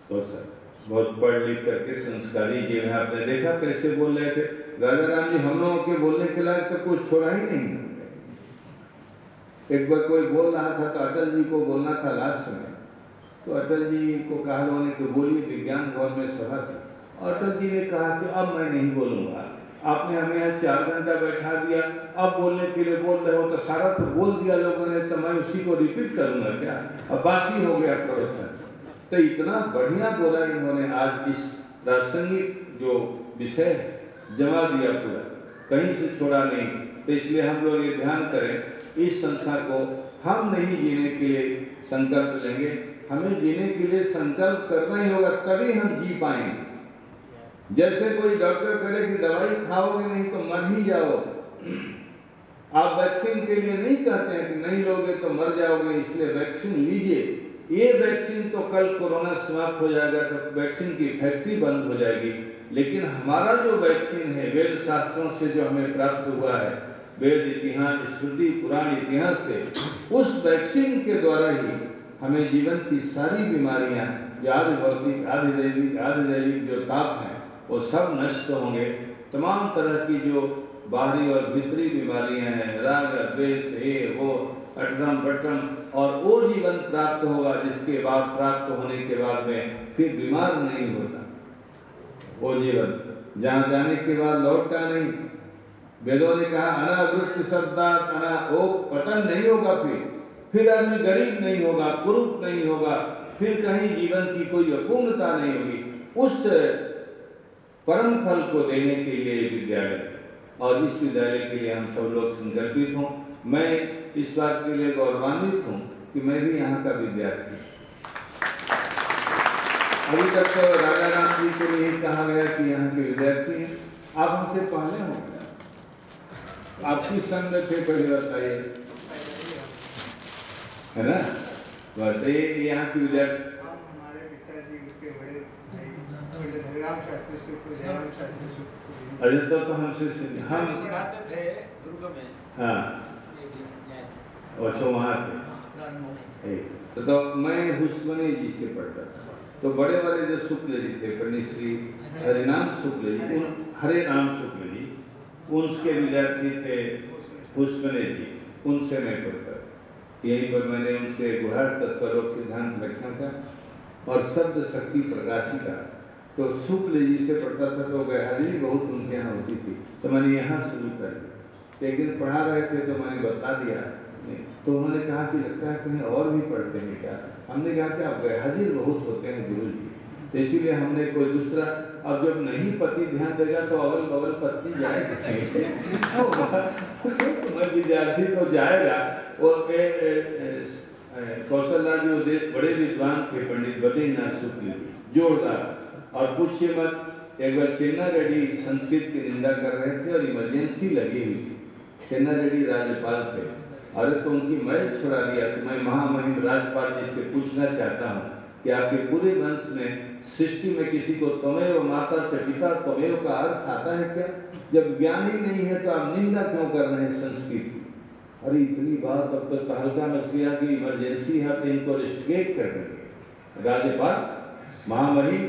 I: कौशल बहुत पढ़ लिख करके संस्कारी जी हैं। आपने देखा कैसे बोल रहे थे राजा राम जी, हम लोगों के बोलने के लायक तो कुछ छोड़ा ही नहीं। एक बार कोई बोल रहा था तो अटल जी को बोलना था लास्ट में, तो अटल जी को कहा लोगों ने कि बोलिए, विज्ञान भवन में सभा थी। अटल जी ने कहा कि अब मैं नहीं बोलूंगा, आपने हमें यहाँ 4 घंटा बैठा दिया, अब बोलने के लिए बोल रहे हो तो सारा तो बोल दिया लोगों ने, तो मैं उसी को रिपीट करूंगा क्या? अब बासी हो गया प्रवचन। तो इतना बढ़िया बोला इन्होंने, आज इस दार्शनिक जो विषय है जमा दिया पूरा, कहीं से छोड़ा नहीं। तो इसलिए हम लोग ये ध्यान करें, इस संस्था को हम नहीं जीने के लिए संकल्प लेंगे, हमें जीने के लिए संकल्प करना ही होगा, तभी हम जी पाएंगे। जैसे कोई डॉक्टर कहे कि दवाई खाओगे नहीं तो मर ही जाओ, आप वैक्सीन के लिए नहीं कहते हैं कि नहीं लोगे तो मर जाओगे, इसलिए वैक्सीन लीजिए। ये वैक्सीन तो कल कोरोना समाप्त हो जाएगा तो वैक्सीन की फैक्ट्री बंद हो जाएगी, लेकिन हमारा जो वैक्सीन है वेद शास्त्रों से जो हमें प्राप्त हुआ है, वेद इतिहास, स्मृति, पुराण इतिहास से, उस वैक्सीन के द्वारा ही हमें जीवन की सारी बीमारियां, आदि भौतिक, आदि दैविक जो ताप हैं वो सब नष्ट होंगे। तमाम तरह की जो बाहरी और भीतरी बीमारियां हैं, राग द्वेष, ये वो अटरम बटरम, और वो जीवन प्राप्त होगा जिसके बाद प्राप्त होने के बाद में फिर बीमार नहीं होता। वो जीवन जहाँ जाने के बाद लौटता नहीं। वेदों ने कहा अनावृत्त शब्दार्थ अना, वो पतन नहीं होगा, फिर आदमी गरीब नहीं होगा, कुरूप नहीं होगा, फिर कहीं जीवन की कोई अपूर्णता नहीं होगी। उस परम फल को देने के लिए विद्यालय, और इस विद्यालय के लिए हम सब लोग संकल्पित हों। मैं इस बात के लिए गौरवान्वित हूँ कि मैं भी यहाँ का विद्यार्थी। अभी तक तो राजा राम जी को यही कहा गया कि यहाँ के विद्यार्थी हैं। आप हमसे पहले हो गया, आप किस संघ में थे पहले बताइए, है ना? बताइए यहाँ की विद्यार्थी।
C: हमारे पिताजी उनके बड़े भाई पंडित हरिराम शास्त्री शुक्ल, जयराम शास्त्री शुक्ल।
I: अरे तो हमसे हम
F: पढ़ाते थे दुर्ग में।
I: हाँ, अच्छा वहाँ थे। तो मैं हुस्मने जी से पढ़ता था। तो बड़े वाले जो शुक्ल जी थे, पंडित श्री हरिनाम शुक्ल जी, हरिनाम शुक्ल जी, उनके विद्यार्थी थे हुस्मने जी, उनसे मैं पढ़ता। यहीं पर मैंने उनसे गुहार तत्वरोग सिद्धांत रखा था और शब्द शक्ति प्रकाशिका। तो शुक्ल जी से पढ़ता था, तो हाजिरी बहुत उनके यहाँ होती थी, तो मैंने यहाँ शुरू कर दिया। लेकिन पढ़ा रहे थे तो मैंने बता दिया, तो उन्होंने कहा कि लगता है कहीं और भी पढ़ते हैं क्या? हमने कहा कि आप हाजिर बहुत होते हैं गुरु जी, तो इसीलिए हमने कोई दूसरा, अब जब नहीं पति ध्यान देगा तो अगल बगल पत्नी जाएगी। विद्यार्थी तो जाएगा। वो कौशल राज जो बड़े विद्वान थे पंडित बद्रीनाथ शुक्ल, जोरदार। और पूछिए मत, एक बार चेन्ना रेड्डी संस्कृत की निंदा कर रहे थे और इमरजेंसी लगी हुई थी। चेन्ना रेड्डी राज्यपाल थे। अरे तो उनकी मैल छुड़ा दिया। तो मैं महामहिम राज्यपाल जी से पूछना चाहता हूँ कि आपके पूरे वंश में सृष्टि में किसी को त्वमेव माता च पिता त्वमेव का अर्थ आता है क्या? जब ज्ञान ही नहीं है तो आप निंदा क्यों कर रहे हैं संस्कृत की? अरे इतनी बात अब तो तहलका मच गया कि इमरजेंसी है तो इनको रिस्ट्रिकेट कर देंगे। राज्यपाल महामहिम,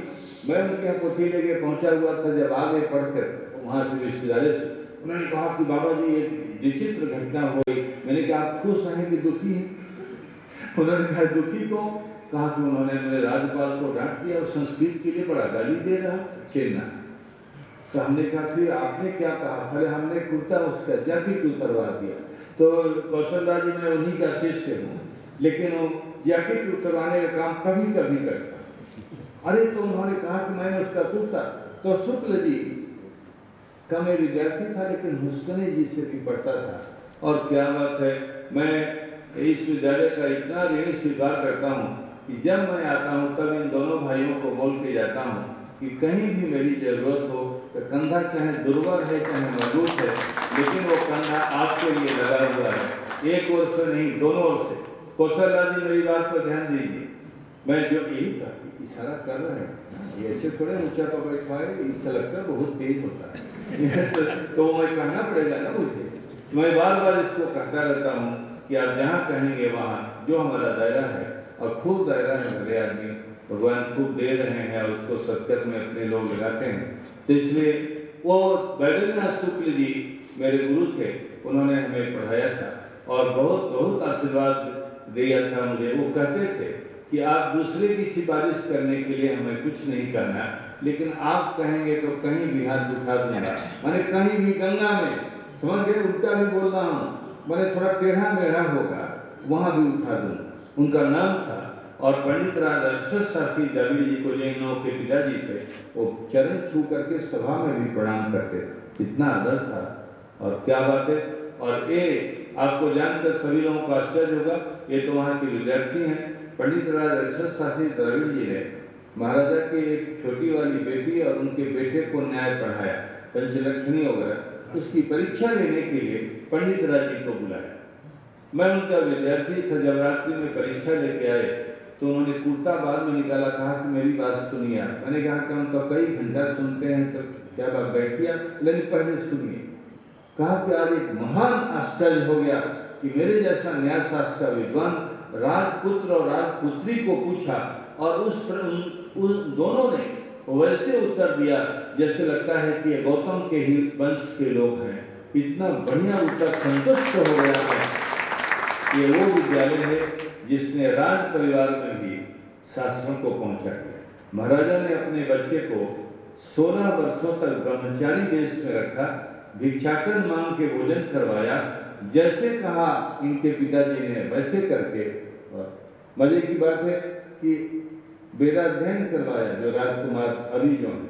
I: मैं उनके यहाँ कोठी लेके पहुंचा हुआ था। जब आगे पढ़कर वहाँ से रिश्तेदारों से उन्होंने कहा कि बाबा जी ये विचित्र घटना हुई। मैंने कहा आप खुश हैं कि दुखी हैं? उन्होंने कहा दुखी को कहा कि उन्होंने मेरे राज्यपाल को डांट दिया और संस्कृत के लिए बड़ा गाली दे रहा चेन्ना। तो हमने कहा फिर आपने क्या कहा? अरे हमने कुर्ता उसका जैकेट उतरवा दिया। तो कौशल राज जी मैं उन्हीं का शिष्य हूँ, लेकिन वो जैकेट उतरवाने का काम कभी कभी करता। अरे तो उन्होंने कहा कि मैंने उसका कुर्ता, तो शुक्ल जी का मैं विद्यार्थी था लेकिन हुस्कने जी से भी पढ़ता था। और क्या बात है, मैं इस विद्यालय का इतना ऋण स्वीकार करता हूँ कि जब मैं आता हूँ तब इन दोनों भाइयों को बोल के जाता हूँ कि कहीं भी मेरी जरूरत हो तो कंधा चाहे दुर्बल है चाहे मजबूत है, लेकिन वो कंधा आपके लिए लगा हुआ है, एक ओर से नहीं दोनों ओर से। कौशल राज जी मेरी बात पर ध्यान दीजिए। मैं जो यही था इशारा कर रहे हैं, ऐसे थोड़े ऊंचा पर बैठा है, कलेक्टर बहुत तेज होता है तो मैं कहना पड़ेगा ना मुझे। मैं बार बार इसको कहता रहता हूँ कि आप जहाँ कहेंगे वहाँ जो हमारा दायरा है, और खूब दायरा है, भले आदमी भगवान खूब दे रहे हैं और उसको सत्कर्म में अपने लोग लगाते हैं। तो इसलिए वो बैद्यनाथ शुक्ल जी मेरे गुरु थे, उन्होंने हमें पढ़ाया था और बहुत बहुत आशीर्वाद दिया था मुझे। वो कहते थे कि आप दूसरे की सिफारिश करने के लिए हमें कुछ नहीं करना, लेकिन आप कहेंगे तो कहीं भी हाथ उठा दूंगा। मैंने कहीं भी गंगा में, समझ गए, उल्टा भी बोल रहा हूँ, मैंने थोड़ा टेढ़ा मेढ़ा होगा वहाँ भी उठा दूंगा। उनका नाम था। और पंडित राज अक्षर शास्त्री द्रविड़ जी को जैनों के पिताजी थे, वो चरण छू करके सभा में भी प्रणाम करते थे। इतना आदर था और क्या बात है। और ये आपको जानकर सभी लोगों को आश्चर्य होगा, ये तो वहाँ के विद्यार्थी हैं। पंडित राज अक्षर शास्त्री द्रविड़ जी ने महाराजा की एक छोटी वाली बेटी और उनके बेटे को न्याय पढ़ाया, पंचलक्षणी वगैरह। उसकी परीक्षा लेने के लिए पंडित राज जी को बुलाया। मैं उनका विद्यार्थी था। जब रात्रि में परीक्षा लेके आए तो उन्होंने कुर्ता बाद में निकाला, कहा कि मेरी बात सुनिए। मैंने कहा कि हम तो कई घंटा सुनते हैं, तो क्या बात बैठिए, लेकिन पहले सुनिए। कहा कि आज एक महान आश्चर्य हो गया कि मेरे जैसा न्यायशास्त्र का विद्वान राजपुत्र और राजपुत्री को पूछा और उस दोनों ने वैसे उत्तर दिया जैसे लगता है कि ये गौतम के ही वंश के लोग हैं। इतना बढ़िया उत्तर, संतुष्ट हो गया है। ये वो विद्यालय है जिसने राज परिवार में भी शास्त्रों को पहुंचा दिया। महाराजा ने अपने बच्चे को 16 वर्षों तक ब्रह्मचारी देश में रखा, भिक्षाटन मांग के भोजन करवाया, जैसे कहा इनके पिताजी ने वैसे करके। और मजे की बात है कि वेदाध्ययन करवाया, जो राजकुमार अभी जो है,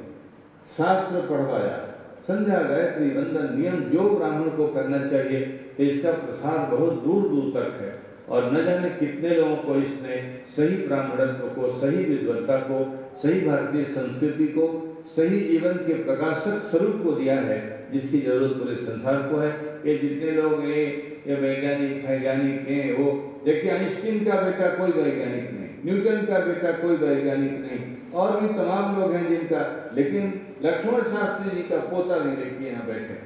I: शास्त्र पढ़वाया, संध्या गायत्री वंदन नियम जो ब्राह्मण को करना चाहिए। तो इसका प्रसार बहुत दूर दूर तक है और न जाने कितने लोगों को इसने सही ब्राह्मणत्व को, सही विद्वत्ता को, सही भारतीय संस्कृति को, सही जीवन के प्रकाशक स्वरूप को दिया है, जिसकी जरूरत पूरे संसार को है। ये जितने लोग ये वैज्ञानिक हैं, वो देखिए आइंस्टीन का बेटा कोई वैज्ञानिक नहीं, न्यूटन का बेटा कोई वैज्ञानिक नहीं, और भी तमाम लोग हैं जिनका, लेकिन लक्ष्मण शास्त्री जी का पोता भी देखिए यहाँ बैठे।